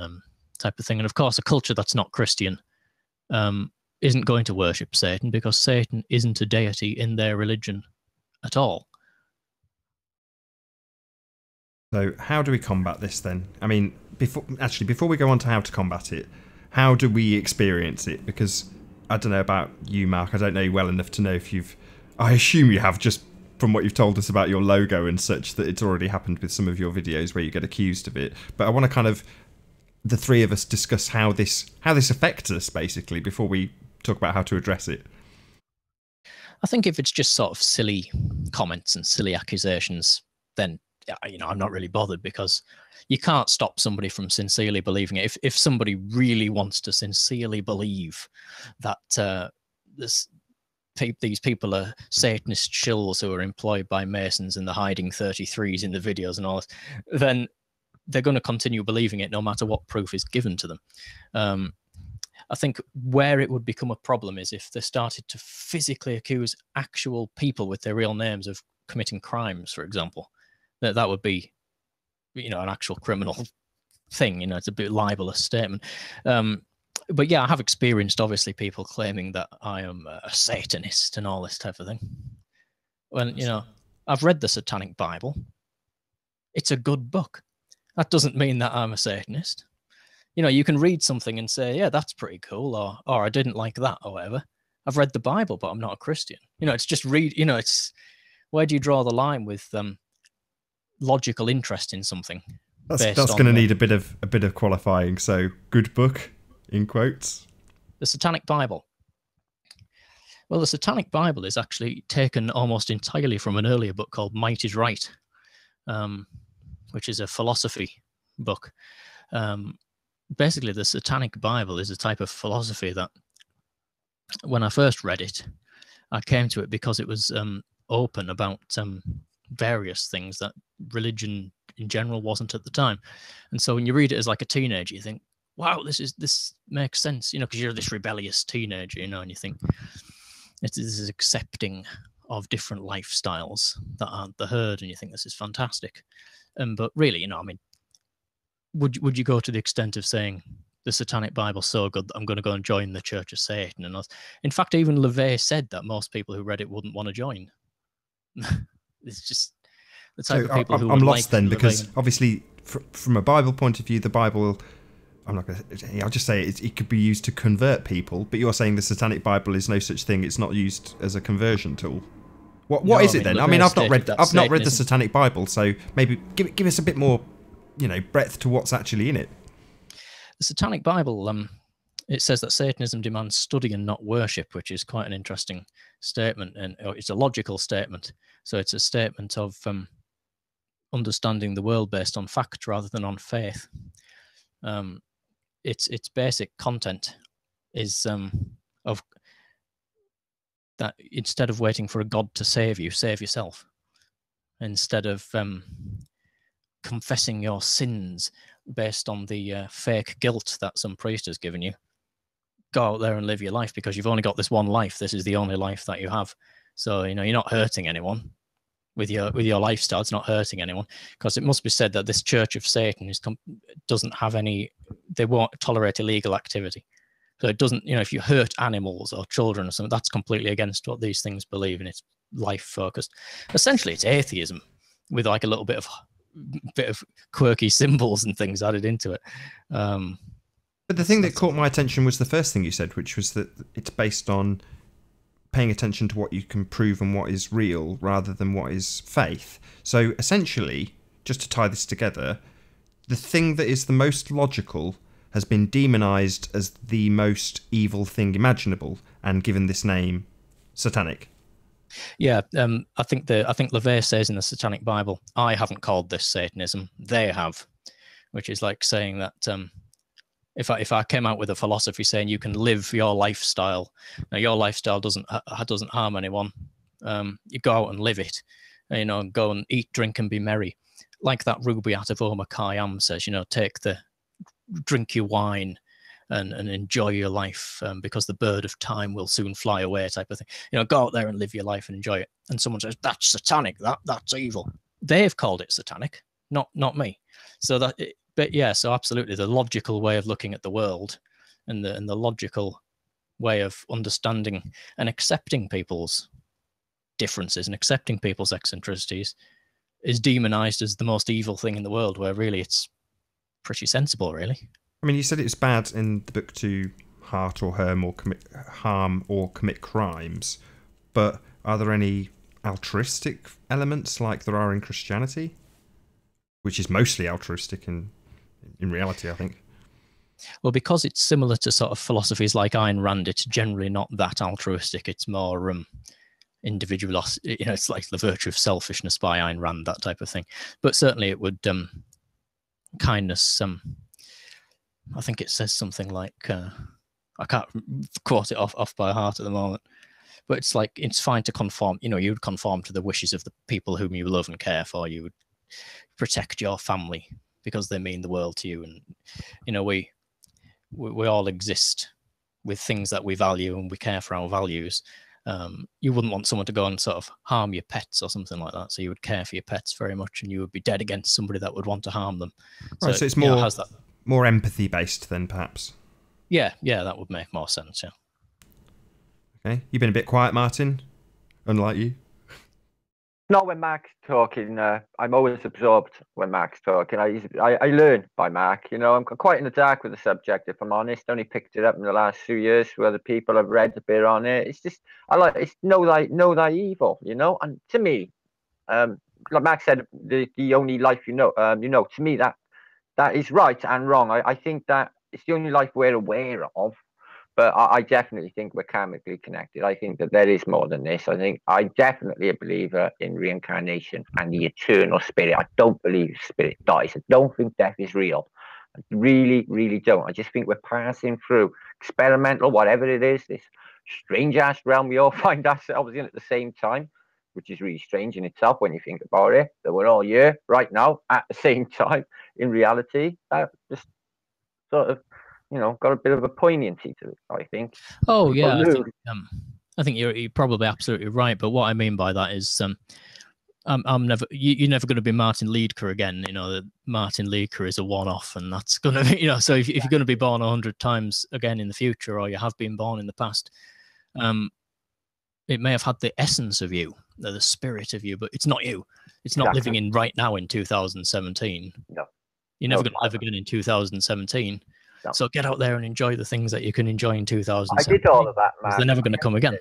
type of thing. And of course, a culture that's not Christian isn't going to worship Satan, because Satan isn't a deity in their religion at all. So how do we combat this then? I mean, before we go on to how to combat it, how do we experience it? Because I don't know about you, Mark. I don't know you well enough to know if you've... I assume you have, just from what you've told us about your logo and such, that it's already happened with some of your videos where you get accused of it. But I want to kind of, the three of us, discuss how this affects us, basically, before we talk about how to address it. I think if it's just sort of silly comments and silly accusations, then I'm not really bothered, because you can't stop somebody from sincerely believing it. If somebody really wants to sincerely believe that these people are Satanist shills who are employed by Masons and they're hiding 33s in the videos and all this, then they're going to continue believing it no matter what proof is given to them. I think where it would become a problem is if they started to physically accuse actual people with their real names of committing crimes, for example. That would be, an actual criminal thing. It's a bit libelous statement. But yeah, I have experienced, obviously, people claiming that I am a Satanist and all this type of thing. When, I've read the Satanic Bible. It's a good book. That doesn't mean that I'm a Satanist. You can read something and say, yeah, that's pretty cool, or I didn't like that, or whatever. I've read the Bible, but I'm not a Christian. It's just it's, where do you draw the line with logical interest in something? That's going to need a bit of qualifying. So, good book, in quotes. The Satanic Bible. Well, the Satanic Bible is actually taken almost entirely from an earlier book called Might is Right, which is a philosophy book. Basically, the Satanic Bible is a type of philosophy that, when I first read it, I came to it because it was open about various things that religion in general wasn't at the time. And so when you read it as like a teenager, you think, wow, this makes sense, because you're this rebellious teenager, and you think this is accepting of different lifestyles that aren't the herd, and you think this is fantastic. But really, would you go to the extent of saying the Satanic Bible's so good that I'm going to go and join the Church of Satan? And in fact, even LaVey said that most people who read it wouldn't want to join. It's just the type of people who I'm lost like then, LaVey. because obviously from a Bible point of view, the Bible, I'll just say it could be used to convert people, but you're saying the Satanic Bible is no such thing. It's not used as a conversion tool. What is it then? LaVey, I've not read the Satanic Bible, so maybe give us a bit more, breadth to what's actually in it. The Satanic Bible, it says that Satanism demands study and not worship, which is quite an interesting statement, and it's a logical statement. So it's a statement of understanding the world based on fact rather than on faith. Its basic content is of that instead of waiting for a God to save you, save yourself. Instead of confessing your sins based on the fake guilt that some priest has given you, go out there and live your life, because you've only got this one life. This is the only life that you have. So, you're not hurting anyone with your lifestyle. It's not hurting anyone, because it must be said that this Church of Satan doesn't have any, they won't tolerate illegal activity. So it doesn't, if you hurt animals or children or something, that's completely against what these things believe, and it's life focused. Essentially, it's atheism with like a little bit of bit of quirky symbols and things added into it. But the thing that caught my attention was the first thing you said, which was that it's based on paying attention to what you can prove and what is real rather than what is faith. So essentially, just to tie this together, the thing that is the most logical has been demonized as the most evil thing imaginable and given this name satanic. Yeah, I think LaVey says in the Satanic Bible, I haven't called this Satanism, they have, which is like saying that if I came out with a philosophy saying you can live your lifestyle, now your lifestyle doesn't harm anyone, you go out and live it, go and eat, drink, and be merry, like that Rubaiyat of Omar Khayyam says, drink your wine and enjoy your life, because the bird of time will soon fly away, type of thing. Go out there and live your life and enjoy it. And someone says that's satanic, that's evil. They've called it satanic, not me. So so absolutely, the logical way of looking at the world and the logical way of understanding and accepting people's differences and accepting people's eccentricities is demonized as the most evil thing in the world, where really it's pretty sensible, really. I mean, you said it was bad in the book to hurt or harm or commit crimes, but are there any altruistic elements like there are in Christianity, which is mostly altruistic in reality, I think? Well, because it's similar to sort of philosophies like Ayn Rand, it's generally not that altruistic. It's more individual. It's like The Virtue of Selfishness by Ayn Rand, that type of thing. But certainly, it would kindness. I think it says something like I can't quote it off by heart at the moment, but it's like it's fine to conform. You would conform to the wishes of the people whom you love and care for. You would protect your family because they mean the world to you, and we all exist with things that we value and we care for our values. You wouldn't want someone to go and sort of harm your pets or something like that. So you would care for your pets very much, and you would be dead against somebody that would want to harm them. Right, so it's more empathy based then, perhaps. Yeah, that would make more sense. Yeah. Okay, you've been a bit quiet, Martin. Unlike you. Not when Mark's talking. I'm always absorbed when Mark's talking. I learn by Mark. I'm quite in the dark with the subject, if I'm honest. Only picked it up in the last few years where other people have read a bit on it. It's just it's know thy evil, And to me, like Mark said, the only life you know. To me that is right and wrong. I think that it's the only life we're aware of. But I definitely think we're karmically connected. I think that there is more than this. I definitely a believer in reincarnation and the eternal spirit. I don't believe spirit dies. I don't think death is real. I really, really don't. I just think we're passing through experimental, whatever it is, this strange ass realm we all find ourselves in at the same time, which is really strange in itself when you think about it, that we're all here right now at the same time in reality. That just sort of, got a bit of a poignancy to it, I think. Oh, yeah. I think you're probably absolutely right. But what I mean by that is I'm never, you're never going to be Martin Liedker again. That Martin Liedker is a one-off, and that's going to be, so if you're going to be born 100 times again in the future, or you have been born in the past, it may have had the essence of you, the spirit of you, but it's not you. It's not living in right now in 2017. No. You're never going to live again in 2017. No. So get out there and enjoy the things that you can enjoy in 2017. I did all of that, man. They're never going to come again.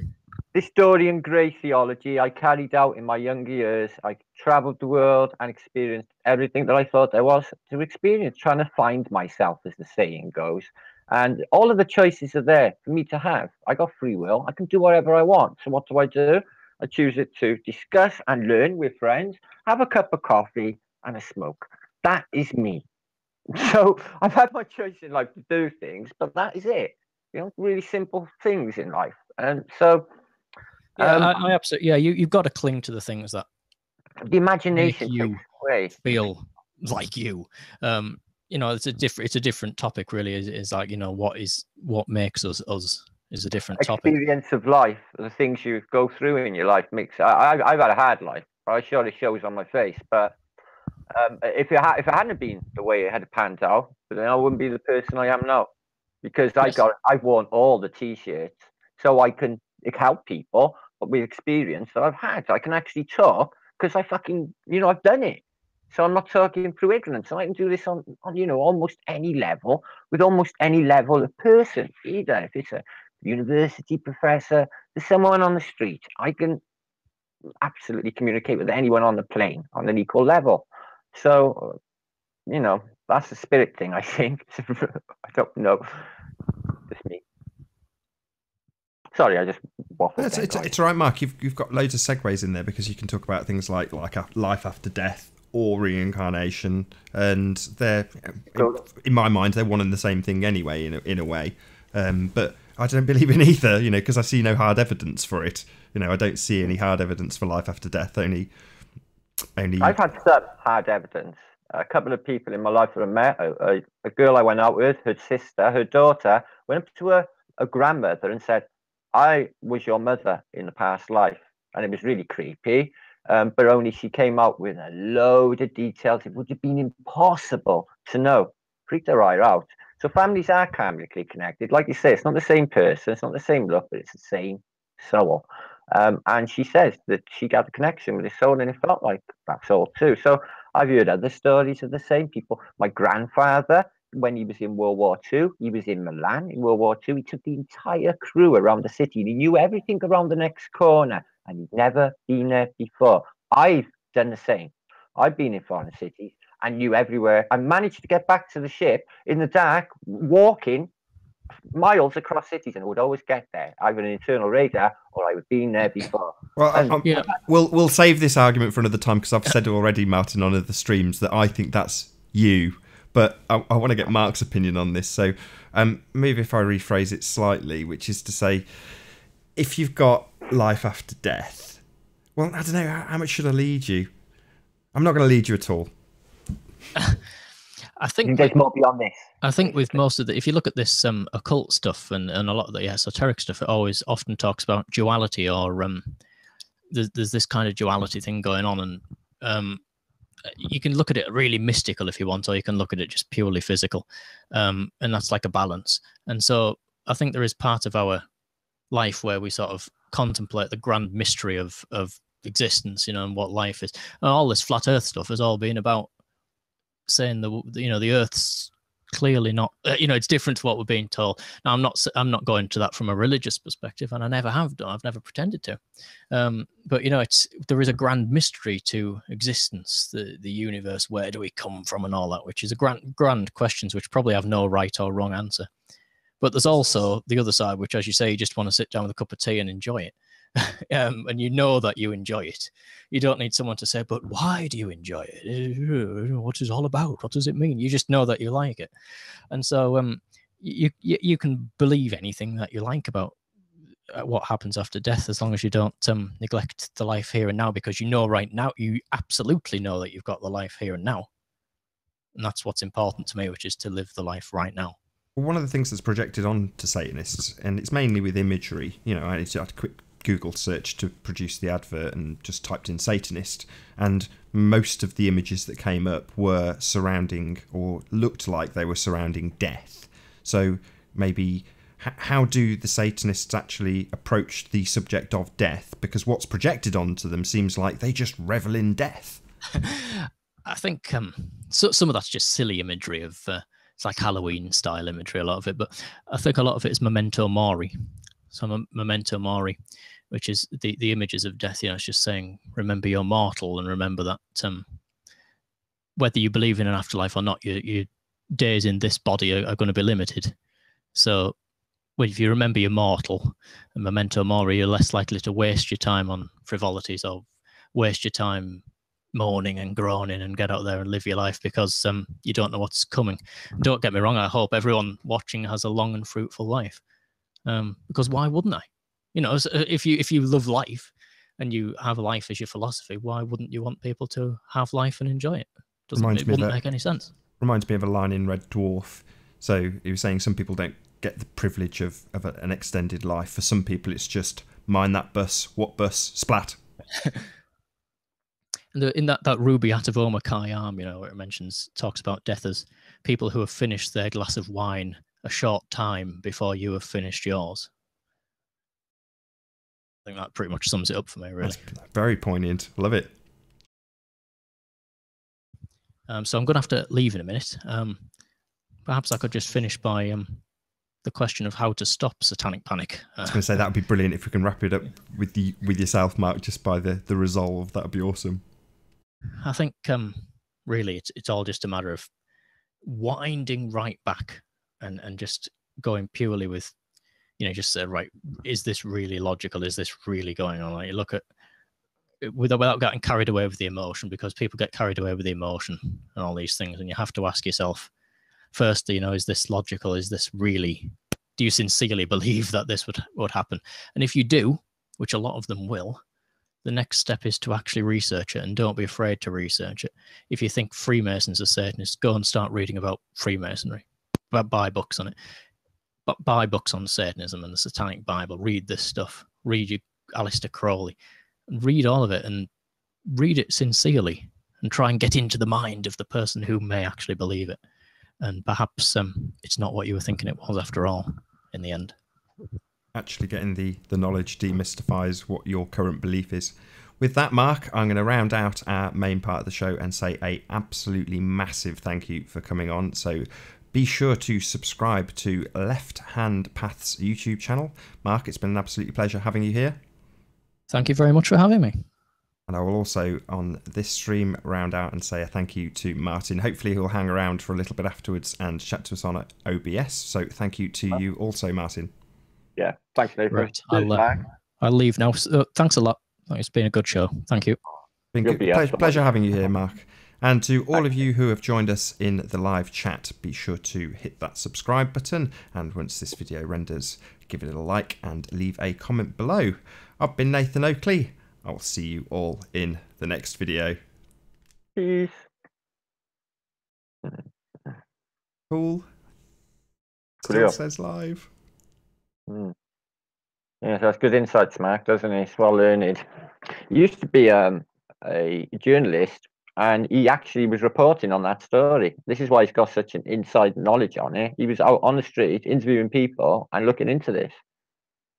This Dorian Gray theology I carried out in my younger years. I traveled the world and experienced everything that I thought there was to experience, trying to find myself, as the saying goes. And all of the choices are there for me to have. I got free will. I can do whatever I want. So what do? I choose it to discuss and learn with friends, have a cup of coffee and a smoke. That is me. So I've had my choice in life to do things, but that is it. Really simple things in life. And so I absolutely, you've got to cling to the things that the imagination you feel like you. It's a different topic, really. Is like, what makes us is a different topic. Experience of life, the things you go through in your life makes. I've had a hard life. I'm sure it shows on my face, but if it hadn't been the way it had panned out, then I wouldn't be the person I am now, because I've worn all the t-shirts so I can help people with experience that I've had. I can actually talk because I fucking I've done it. So I'm not talking through ignorance. I can do this on almost any level with almost any level of person. Either if it's a university professor, there's someone on the street, I can absolutely communicate with anyone on the plane on an equal level. So that's the spirit thing, I think. I don't know. Just me. Sorry, I just waffled. It's all right, Mark. You've got loads of segues in there because you can talk about things like life after death or reincarnation, and they're in my mind they're one and the same thing anyway, in a way. But I don't believe in either, because I see no hard evidence for it. I don't see any hard evidence for life after death. Only. I've had some hard evidence. A couple of people in my life that I met, a girl I went out with, her sister, her daughter, went up to a grandmother and said, "I was your mother in the past life," and it was really creepy. But only she came out with a load of details. It would have been impossible to know. Freaked her eye out. So families are karmically connected. Like you say, it's not the same person, it's not the same look, but it's the same soul. And she says that she got a connection with his soul, and it felt like that soul too. So I've heard other stories of the same people. My grandfather, when he was in World War II, he was in Milan in World War II. He took the entire crew around the city. He knew everything around the next corner, and he'd never been there before. I've done the same. I've been in foreign cities and knew everywhere. I managed to get back to the ship in the dark, walking miles across cities, and I would always get there, either an internal radar or I had been there before. Well, we'll save this argument for another time, because I've said already, Martin, on other streams that I think that's you. But I want to get Mark's opinion on this. So maybe if I rephrase it slightly, which is to say, if you've got life after death, well, I don't know, how much should I lead you? I'm not going to lead you at all. I think there's more beyond this. I think with most of if you look at this occult stuff and a lot of the esoteric stuff, it often talks about duality, or there's this kind of duality thing going on, and you can look at it really mystical if you want, or you can look at it just purely physical, and that's like a balance. And so I think there is part of our life where we sort of contemplate the grand mystery of existence, and what life is. And all this flat Earth stuff has all been about saying the Earth's clearly not, it's different to what we're being told. Now, I'm not going to that from a religious perspective, and I never have done. I've never pretended to. But there is a grand mystery to existence, the universe. Where do we come from, and all that, which is a grand questions which probably have no right or wrong answer. But there's also the other side, which, as you say, you just want to sit down with a cup of tea and enjoy it. And you know that you enjoy it. You don't need someone to say, "But why do you enjoy it? What is it all about? What does it mean?" You just know that you like it. And so you can believe anything that you like about what happens after death, as long as you don't neglect the life here and now, because right now, you absolutely know that you've got the life here and now. And that's what's important to me, which is to live the life right now. Well, one of the things that's projected on to Satanists, and it's mainly with imagery, I had a quick Google search to produce the advert and just typed in Satanist, and most of the images that came up were surrounding, or looked like they were surrounding, death. So maybe how do the Satanists actually approach the subject of death? Because what's projected onto them seems like they just revel in death. I think some of that's just silly imagery of it's like Halloween style imagery, a lot of it, but I think a lot of it is memento mori. So memento mori, which is the images of death. It's just saying, remember you're mortal, and remember that whether you believe in an afterlife or not, your days in this body are going to be limited. So if you remember you're mortal, and memento mori, you're less likely to waste your time on frivolities, or waste your time moaning and groaning, and get out there and live your life, because you don't know what's coming. Don't get me wrong, I hope everyone watching has a long and fruitful life. Because why wouldn't I? If you love life and you have life as your philosophy, why wouldn't you want people to have life and enjoy it? It wouldn't make any sense. Reminds me of a line in Red Dwarf. So he was saying some people don't get the privilege of an extended life. For some people, it's just mind that bus, what bus, splat. And in that Ruby Atavoma Khayyam, where it talks about death as people who have finished their glass of wine a short time before you have finished yours. I think that pretty much sums it up for me, really. That's very poignant. Love it. So I'm going to have to leave in a minute. Perhaps I could just finish by the question of how to stop satanic panic. I was going to say that would be brilliant if we can wrap it up with yourself, Mark, just by the resolve. That would be awesome. I think really it's all just a matter of winding right back and just going purely with, just say, right, is this really logical? Is this really going on? Like, you look at without getting carried away with the emotion, because people get carried away with the emotion and all these things, and you have to ask yourself, firstly, is this logical? Is this really? Do you sincerely believe that this would happen? And if you do, which a lot of them will, the next step is to actually research it, and don't be afraid to research it. If you think Freemasons are Satanists, go and start reading about Freemasonry. Buy books on it. But buy books on Satanism and the Satanic Bible. Read this stuff. Read your Aleister Crowley. Read all of it, and read it sincerely, and try and get into the mind of the person who may actually believe it. And perhaps it's not what you were thinking it was after all, in the end. Actually getting the knowledge demystifies what your current belief is. With that, Mark, I'm going to round out our main part of the show and say a absolutely massive thank you for coming on. So be sure to subscribe to Left Hand Path's YouTube channel. Mark, it's been an absolute pleasure having you here. Thank you very much for having me. And I will also, on this stream, round out and say a thank you to Martin. Hopefully he'll hang around for a little bit afterwards and chat to us on OBS. So thank you to you also, Martin. Yeah, thanks, Nathan. Right, I'll leave now. Thanks a lot. It's been a good show. Thank you. Pleasure having you here, Mark. And to all of you who have joined us in the live chat, be sure to hit that subscribe button. And once this video renders, give it a like and leave a comment below. I've been Nathan Oakley. I'll see you all in the next video. Peace. Cool. Still says live. Yeah, that's good insights, Mark, doesn't he? It's well learned. He used to be a journalist, and he actually was reporting on that story. This is why he's got such an inside knowledge on it. He was out on the street interviewing people and looking into this.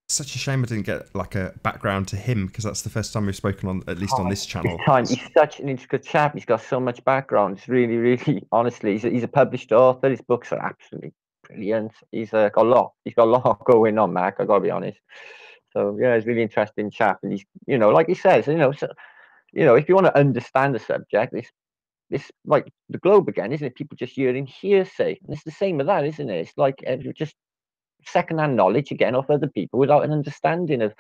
Such a shame I didn't get like a background to him, because that's the first time we've spoken on, at least on this channel. He's such an intricate chap. He's got so much background. It's really, really, honestly, he's a published author. His books are absolutely brilliant. He's got a lot. He's got a lot going on, Mark. I gotta be honest. So yeah, he's a really interesting chap, and he's, like he says, if you want to understand the subject, it's like the globe again, isn't it? People just hearing hearsay, and it's the same with that, isn't it? It's like just secondhand knowledge again of other people without an understanding of,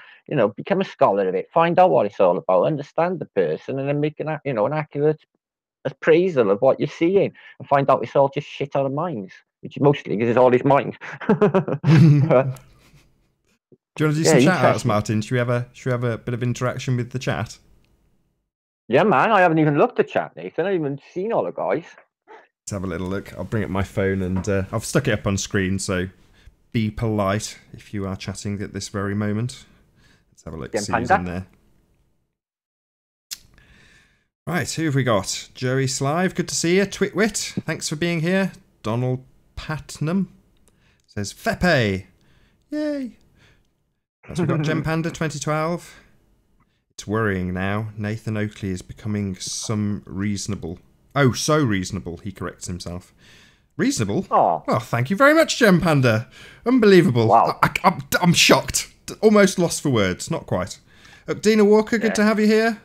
become a scholar of it, find out what it's all about, understand the person, and then make an accurate appraisal of what you're seeing, and find out it's all just shit out of minds, which mostly because it's all his mind. Do you want to do some shout outs, Martin? Should we have a bit of interaction with the chat? Yeah, man, I haven't even looked at chat, Nathan. I haven't even seen all the guys. Let's have a little look. I'll bring up my phone, and I've stuck it up on screen, so be polite if you are chatting at this very moment. Let's have a look, see who's in there. Right, who have we got? Joey Slive, good to see you. Twitwit, thanks for being here. Donald Patnam says, Fepe, yay. So we've got Gem Panda 2012. It's worrying now. Nathan Oakley is becoming so reasonable, he corrects himself. Reasonable? Oh, well, thank you very much, Gem Panda. Unbelievable. Wow. I'm shocked. Almost lost for words. Not quite. Dina Walker, good to have you here.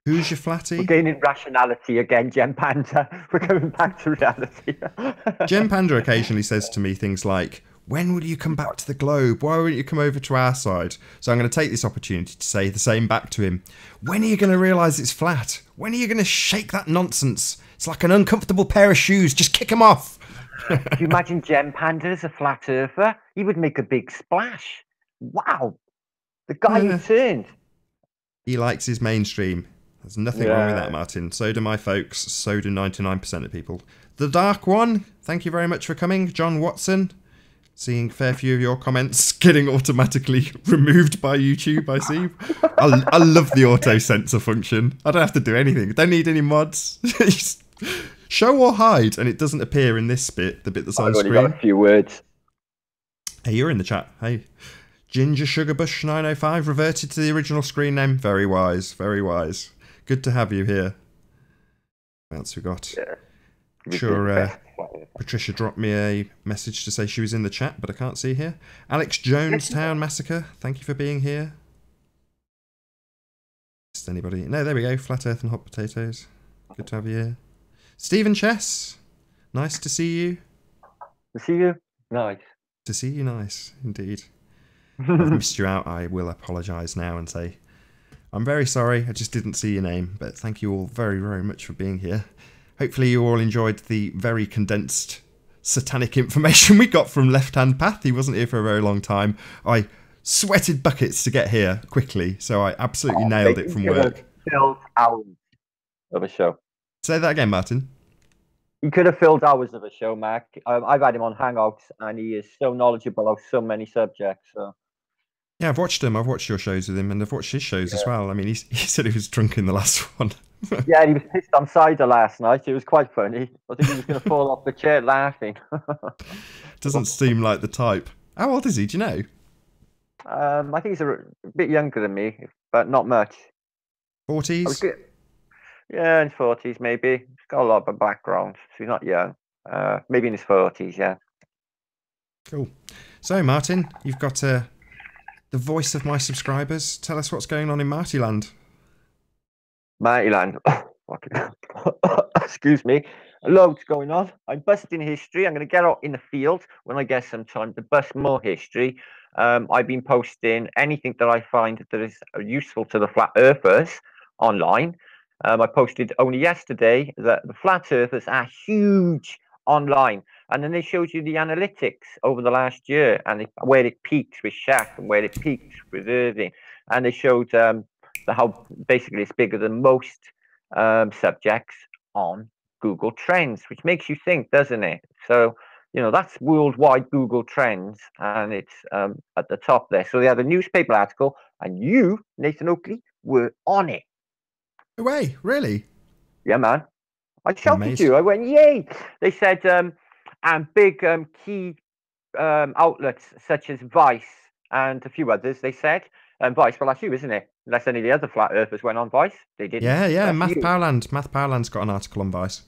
Who's your flatty? We're gaining rationality again, Gem Panda. We're going back to reality. Gem Panda occasionally says to me things like, when will you come back to the globe? Why won't you come over to our side? So I'm going to take this opportunity to say the same back to him. When are you going to realise it's flat? When are you going to shake that nonsense? It's like an uncomfortable pair of shoes. Just kick them off. Can you imagine Gem Panda as a flat earther? He would make a big splash. Wow. The guy who turned. He likes his mainstream. There's nothing wrong with that, Martin. So do my folks. So do 99% of people. The Dark One, thank you very much for coming. John Watson. Seeing a fair few of your comments getting automatically removed by YouTube, I see. I love the auto censor function. I don't have to do anything. Don't need any mods. Show or hide, and it doesn't appear in this bit, the bit that's on screen. I've only got a few words. Hey, you're in the chat. Hey. Ginger Sugarbush 905 reverted to the original screen name. Very wise, very wise. Good to have you here. What else we got? Yeah. Sure, Patricia dropped me a message to say she was in the chat, but I can't see here. Alex Jonestown Massacre, thank you for being here. Is anybody? No, there we go. Flat Earth and Hot Potatoes. Good to have you here. Stephen Chess, nice to see you. To see you? Nice. To see you, nice indeed. I've missed you out. I will apologise now and say I'm very sorry. I just didn't see your name, but thank you all very, very much for being here. Hopefully you all enjoyed the very condensed satanic information we got from Left Hand Path. He wasn't here for a very long time. I sweated buckets to get here quickly, so I absolutely nailed it from work. Filled hours of a show. Say that again, Martin. He could have filled hours of a show, Mac. I've had him on Hangouts, and he is so knowledgeable of so many subjects. So. Yeah, I've watched him. I've watched your shows with him, and I've watched his shows as well. I mean, he said he was drunk in the last one. Yeah, he was pissed on cider last night. It was quite funny. I think he was going to fall off the chair laughing. Doesn't seem like the type. How old is he? Do you know? I think he's a bit younger than me, but not much. 40s? Yeah, in his 40s maybe. He's got a lot of a background, so he's not young. Maybe in his 40s, yeah. Cool. So, Martin, you've got the voice of my subscribers. Tell us what's going on in Martyland. Martyland. Excuse me. Loads going on. I'm busting history. I'm going to get out in the field when I get some time to bust more history. I've been posting anything that I find that is useful to the flat earthers online. I posted only yesterday that the flat earthers are huge online, and then they showed you the analytics over the last year and where it peaks with Shaq and where it peaks with Irving, and they showed how basically it's bigger than most subjects on Google Trends, which makes you think, doesn't it? So, you know, that's worldwide Google Trends, and it's at the top there. So they had a newspaper article, and you, Nathan Oakley, were on it. No way, really? Yeah, man. I shouted you. I went, yay! They said, and big key outlets such as Vice and a few others, they said. Vice, well, that's you, isn't it? Unless any of the other flat earthers went on Vice. They didn't. Yeah. Math Powerland's got an article on Vice.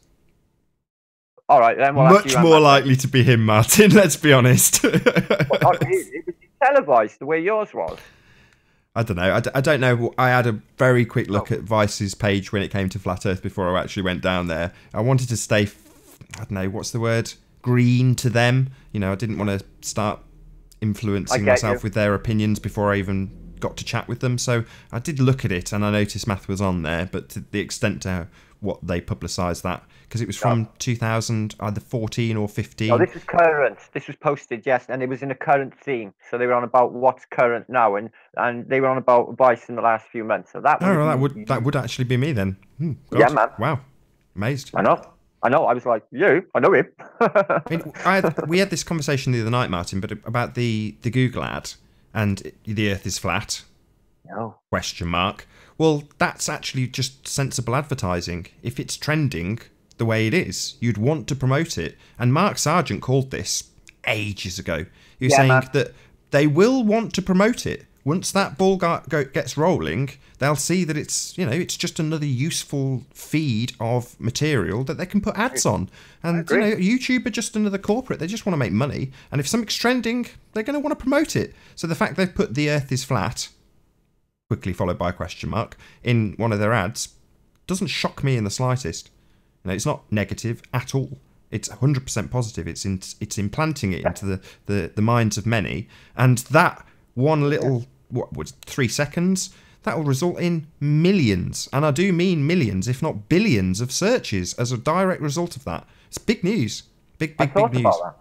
All right, then. Well, much more likely to be him, Martin. Let's be honest. It was televised the way yours was. I don't know. I don't know. I had a very quick look at Vice's page when it came to Flat Earth before I actually went down there. I wanted to stay, I don't know, what's the word? Green to them. You know, I didn't want to start influencing myself with their opinions before I even got to chat with them. So I did look at it and I noticed Math was on there, but to the extent to what they publicised that, because it was from 2000, either 14 or 15. No, this is current. This was posted, yes, and it was in a current theme. So they were on about what's current now, and they were on about Vice in the last few months. So that that would actually be me then. God. Yeah, man. Wow, amazed. I know. I was like, I know him. I mean, we had this conversation the other night, Martin, but about the Google ad and the Earth is flat. No. Question mark. Well, that's actually just sensible advertising. If it's trending the way it is, you'd want to promote it. And Mark Sargent called this ages ago. He was saying that they will want to promote it. Once that ball gets rolling, they'll see that it's just another useful feed of material that they can put ads on. And YouTube are just another corporate. They just want to make money. And if something's trending, they're going to want to promote it. So the fact they've put the Earth is flat, quickly followed by a question mark, in one of their ads doesn't shock me in the slightest. You know, it's not negative at all. It's 100% positive. It's implanting it into the minds of many, and that one little 3 seconds, that will result in millions, and I do mean millions, if not billions, of searches as a direct result of that. It's big news. Big news. About that.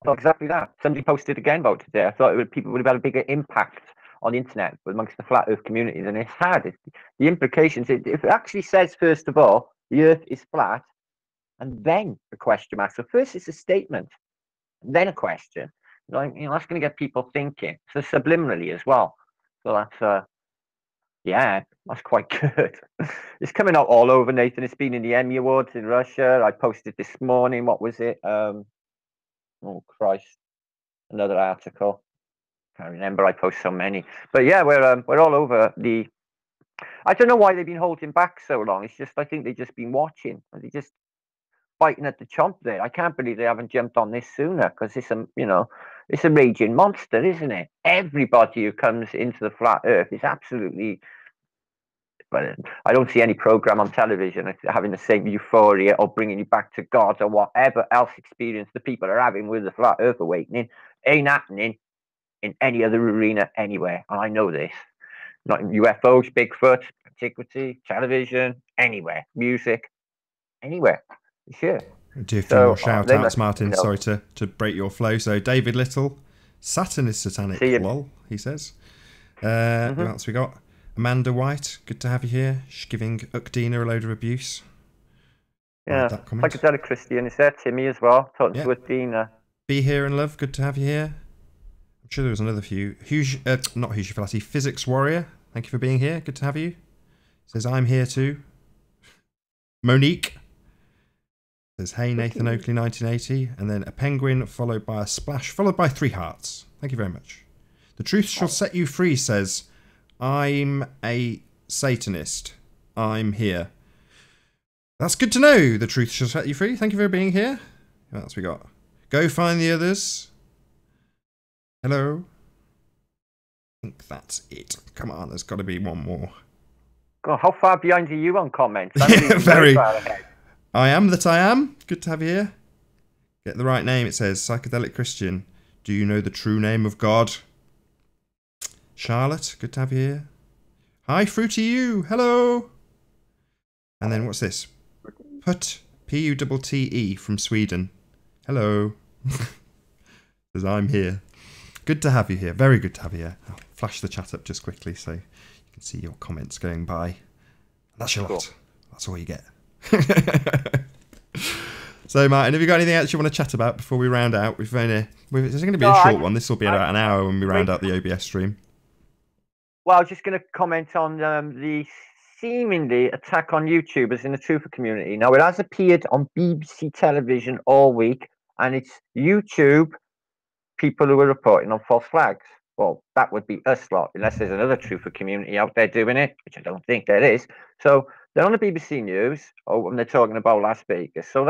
I thought exactly that. Somebody posted again about today. I thought people would have had a bigger impact on the internet amongst the flat earth communities, and it's had. The implications, it actually says, first of all, the earth is flat, and then a question mark. So first it's a statement, and then a question. That's going to get people thinking. So subliminally as well. So that's that's quite good. It's coming out all over, Nathan. It's been in the Emmy Awards in Russia. I posted this morning. What was it? Oh Christ! Another article. Can't remember. I post so many. But yeah, we're all over the I don't know why they've been holding back so long. It's just I think they've just been watching. They just biting at the chomp there. I can't believe they haven't jumped on this sooner because it's a it's a raging monster, isn't it? Everybody who comes into the flat Earth is absolutely. But I don't see any program on television having the same euphoria or bringing you back to God or whatever else experience the people are having with the flat Earth awakening. Ain't happening in any other arena anywhere, and I know this. Not in UFOs, Bigfoot, antiquity, television, anywhere, music, anywhere. Sure. Do a few more shout outs, Martin. Sorry to break your flow. So David Little, Saturn is satanic. Lol, he says. Who else we got? Amanda White, good to have you here. She's giving Ukdina a load of abuse. Yeah, Psychedelic Christian is there. Timmy as well, talking to Ukdina. Be here and love, good to have you here. I'm sure there was another few. Not Huge Fallacy, Physics Warrior, thank you for being here, good to have you. Says, I'm here too. Monique says, hey Nathan Oakley 1980, and then a penguin followed by a splash, followed by 3 hearts. Thank you very much. The truth shall set you free says, I'm a Satanist. I'm here. That's good to know. The truth shall set you free. Thank you for being here. What else we got? Go find the others. Hello. I think that's it. Come on, there's got to be one more. God, how far behind are you on comments? Very. I am that I am. Good to have you here. Get the right name. It says Psychedelic Christian. Do you know the true name of God? Charlotte, good to have you here. Hi, Fruity You. Hello. And then what's this? Put P-U-T-T-E from Sweden. Hello. Says I'm here. Good to have you here. Very good to have you here. I'll flash the chat up just quickly so you can see your comments going by. That's your lot. That's all you get. So, Martin, have you got anything else you want to chat about before we round out? It's going to be a short one. This will be about an hour when we round out the OBS stream. Well, I was just going to comment on the seemingly attack on YouTubers in the truther community. Now, it has appeared on BBC television all week, and it's YouTube people who are reporting on false flags. Well, that would be us lot, unless there's another truther community out there doing it, which I don't think there is. So they're on the BBC News, and they're talking about Las Vegas. So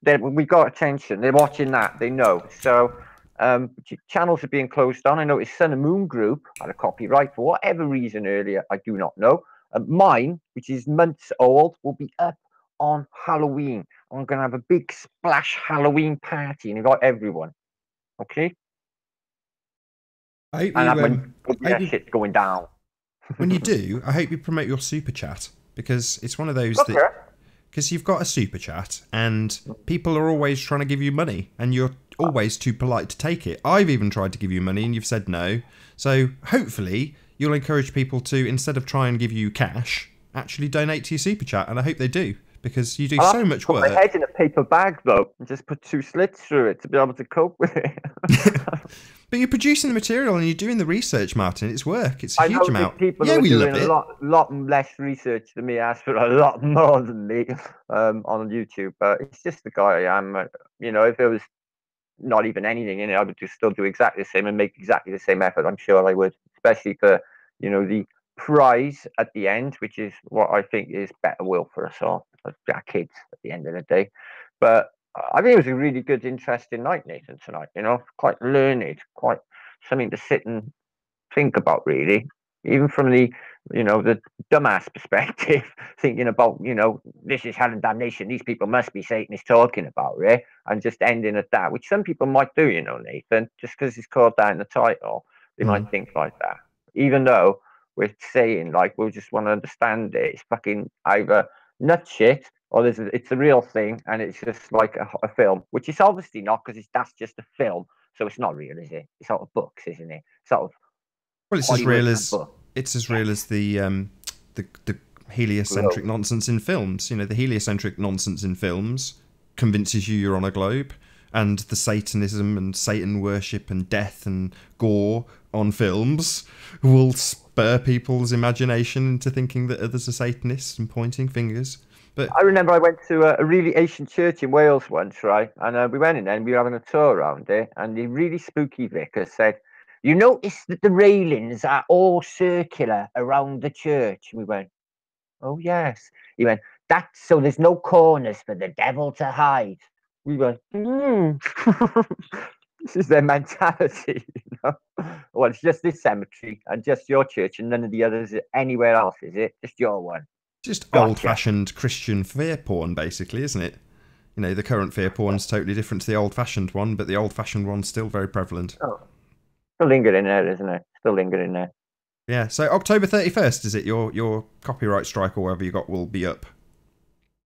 we got attention. They're watching that. They know. So. Channels are being closed down. I noticed Sun and Moon Group had a copyright for whatever reason earlier. I do not know. Mine, which is months old, will be up on Halloween. I'm going to have a big splash Halloween party and invite everyone. Okay? I hope shit's going down. When you do, I hope you promote your super chat because it's one of those that. Because you've got a super chat and people are always trying to give you money and you're always too polite to take it. I've even tried to give you money and you've said no. So hopefully you'll encourage people to, instead of try and give you cash, actually donate to your super chat. And I hope they do because you do so much work. Put my head in a paper bag though and just put 2 slits through it to be able to cope with it. But you're producing the material and you're doing the research, Martin. It's work. It's a huge amount. People are doing a lot less research than me, ask for a lot more than me on YouTube. But it's just the guy I am. If there was not even anything in it, I would still do exactly the same and make exactly the same effort. I'm sure I would, especially for the prize at the end, which is what I think is better will for us all, our kids at the end of the day. But I think it was a really good, interesting night, Nathan, tonight. Quite learned, quite something to sit and think about, really. Even from the, the dumbass perspective, thinking about, this is hell and damnation. These people must be Satanists talking about it, and just ending at that, which some people might do, Nathan, just because it's called that in the title. They might think like that, even though we're saying we just want to understand it. It's fucking either nut shit. Or it's a real thing, and it's just like a film, which is obviously not because that's just a film, so it's not real, is it? It's sort of books, isn't it? Sort of. Well, it's as real as the heliocentric nonsense in films. The heliocentric nonsense in films convinces you're on a globe, and the Satanism and Satan worship and death and gore on films will spur people's imagination into thinking that others are Satanists and pointing fingers. But I remember I went to a really ancient church in Wales once, right? And we went in there and we were having a tour around it. And the really spooky vicar said, you notice that the railings are all circular around the church. And we went, oh, yes. He went, that's so there's no corners for the devil to hide. We went, this is their mentality, you know? Well, it's just this cemetery and just your church and none of the others anywhere else, is it? Just your one. Just Gotcha. old-fashioned Christian fear porn, basically, isn't it? You know, the current fear porn's totally different to the old-fashioned one, but the old-fashioned one's still very prevalent. Oh, still lingering there, isn't it? Still lingering there. Yeah, so October 31st, is it? Your copyright strike or whatever you got will be up.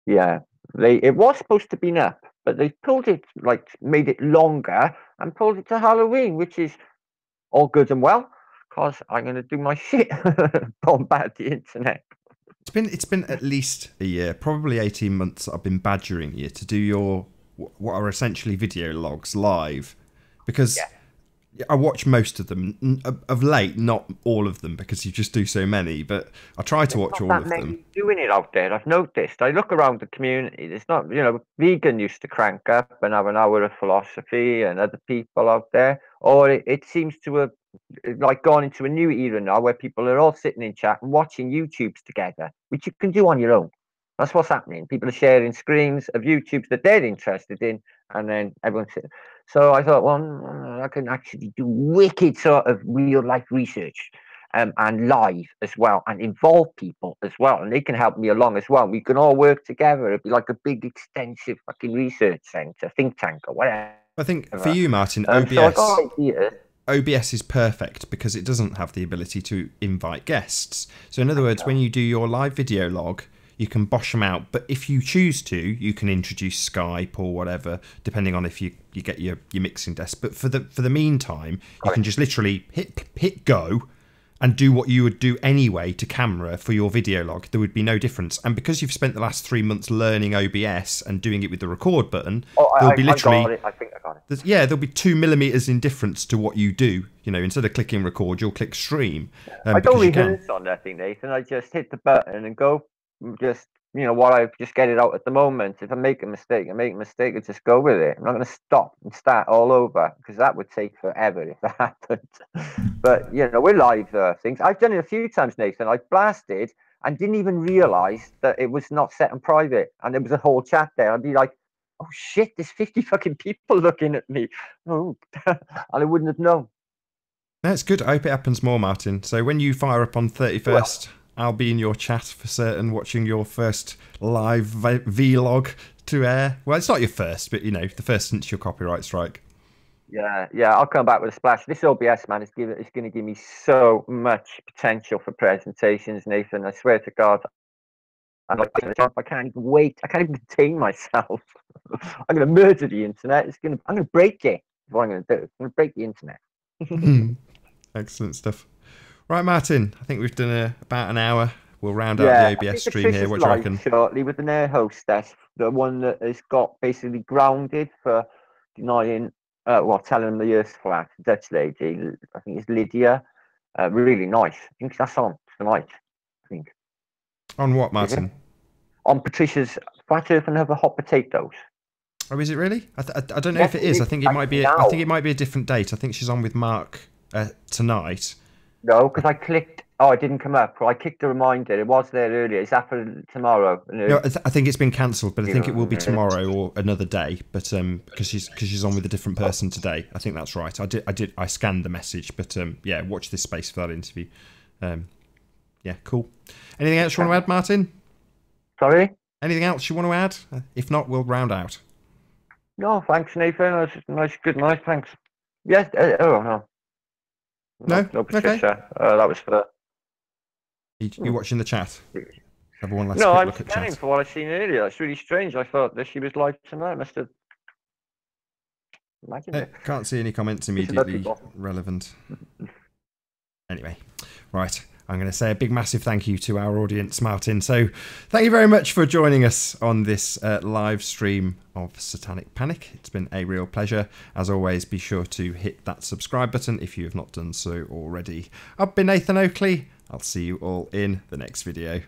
Yeah, it was supposed to be up, but they pulled it, like, made it longer and pulled it to Halloween, which is all good and well, because I'm going to do my shit bombard the internet. It's been at least a year, probably 18 months that I've been badgering you to do your, what are essentially video logs live, because I watch most of them. Of late, not all of them, because you just do so many, but I try to watch all of them. Doing it out there, I've noticed. I look around the community, there's not, you know, Vegan used to crank up and have an hour of philosophy and other people out there, or it seems to have like gone into a new era now where people are all sitting in chat and watching YouTubes together, which you can do on your own. That's what's happening. People are sharing screens of YouTubes that they're interested in, and then everyone's sitting. So I thought, well, I can actually do wicked sort of real life research and live as well, and involve people as well, and they can help me along as well. We can all work together. It'd be like a big, extensive fucking research centre, think tank, or whatever. I think for you, Martin, OBS is perfect because it doesn't have the ability to invite guests. So in other words, when you do your live video log, you can bosh them out. But if you choose to, you can introduce Skype or whatever, depending on if you get your mixing desk. But for the meantime, you can just literally hit go and do what you would do anyway to camera for your video log. There would be no difference. And because you've spent the last 3 months learning OBS and doing it with the record button, there'll be literally... I got it. I think I got it. Yeah, there'll be 2 millimeters in difference to what you do. You know, instead of clicking record, you'll click stream. I don't rehearse on nothing, Nathan. I just hit the button and go. Just, you know, what I just get it out at the moment. If I make a mistake, I just go with it. I'm not going to stop and start all over because that would take forever if that happened. But, you know, we're live things. I've done it a few times, Nathan. I've blasted and didn't even realise that it was not set on private. And there was a whole chat there. I'd be like, oh, shit, there's 50 fucking people looking at me. Oh, and I wouldn't have known. That's good. I hope it happens more, Martin. So when you fire up on 31st... I'll be in your chat for certain, watching your first live vlog to air. Well, it's not your first, but, you know, the first since your copyright strike. Yeah, I'll come back with a splash. This OBS, man, is going to give me so much potential for presentations, Nathan. I swear to God. I can't even wait. I can't even contain myself. I'm going to murder the internet. I'm going to break it. That's what I'm going to do. I'm going to break the internet. Excellent stuff. Right, Martin, I think we've done about an hour. We'll round out the OBS stream here. What do you reckon? Shortly with an air hostess, the one that has got basically grounded for denying, telling them the Earth's flat. Dutch lady, I think it's Lydia. Really nice. I think that's on tonight. I think. On what, Martin? On Patricia's Flat Earth and Other Hot Potatoes. Oh, is it really? I don't know if it is. I think it might be. I think it might be a different date. I think she's on with Mark tonight. No, because I clicked. Oh, it didn't come up. Well, I clicked the reminder. It was there earlier. It's after tomorrow. No, I think it's been cancelled, but I think it will be tomorrow or another day. But because she's on with a different person today. I think that's right. I scanned the message, but yeah, watch this space for that interview. Yeah, cool. Anything else you want to add, Martin? Sorry? Anything else you want to add? If not, we'll round out. No, thanks, Nathan. Nice, good night. Thanks. Yes. Oh no. No, Patricia. Okay. That was for. You watching the chat? Everyone, let's no, quick I'm look at scanning chat. for what I've seen earlier. That's really strange. I thought that she was live tonight. Must have. Imagine it. Can't see any comments immediately relevant. Anyway, right. I'm going to say a big, massive thank you to our audience, Martin. So thank you very much for joining us on this live stream of Satanic Panic. It's been a real pleasure. As always, be sure to hit that subscribe button if you have not done so already. I've been Nathan Oakley. I'll see you all in the next video.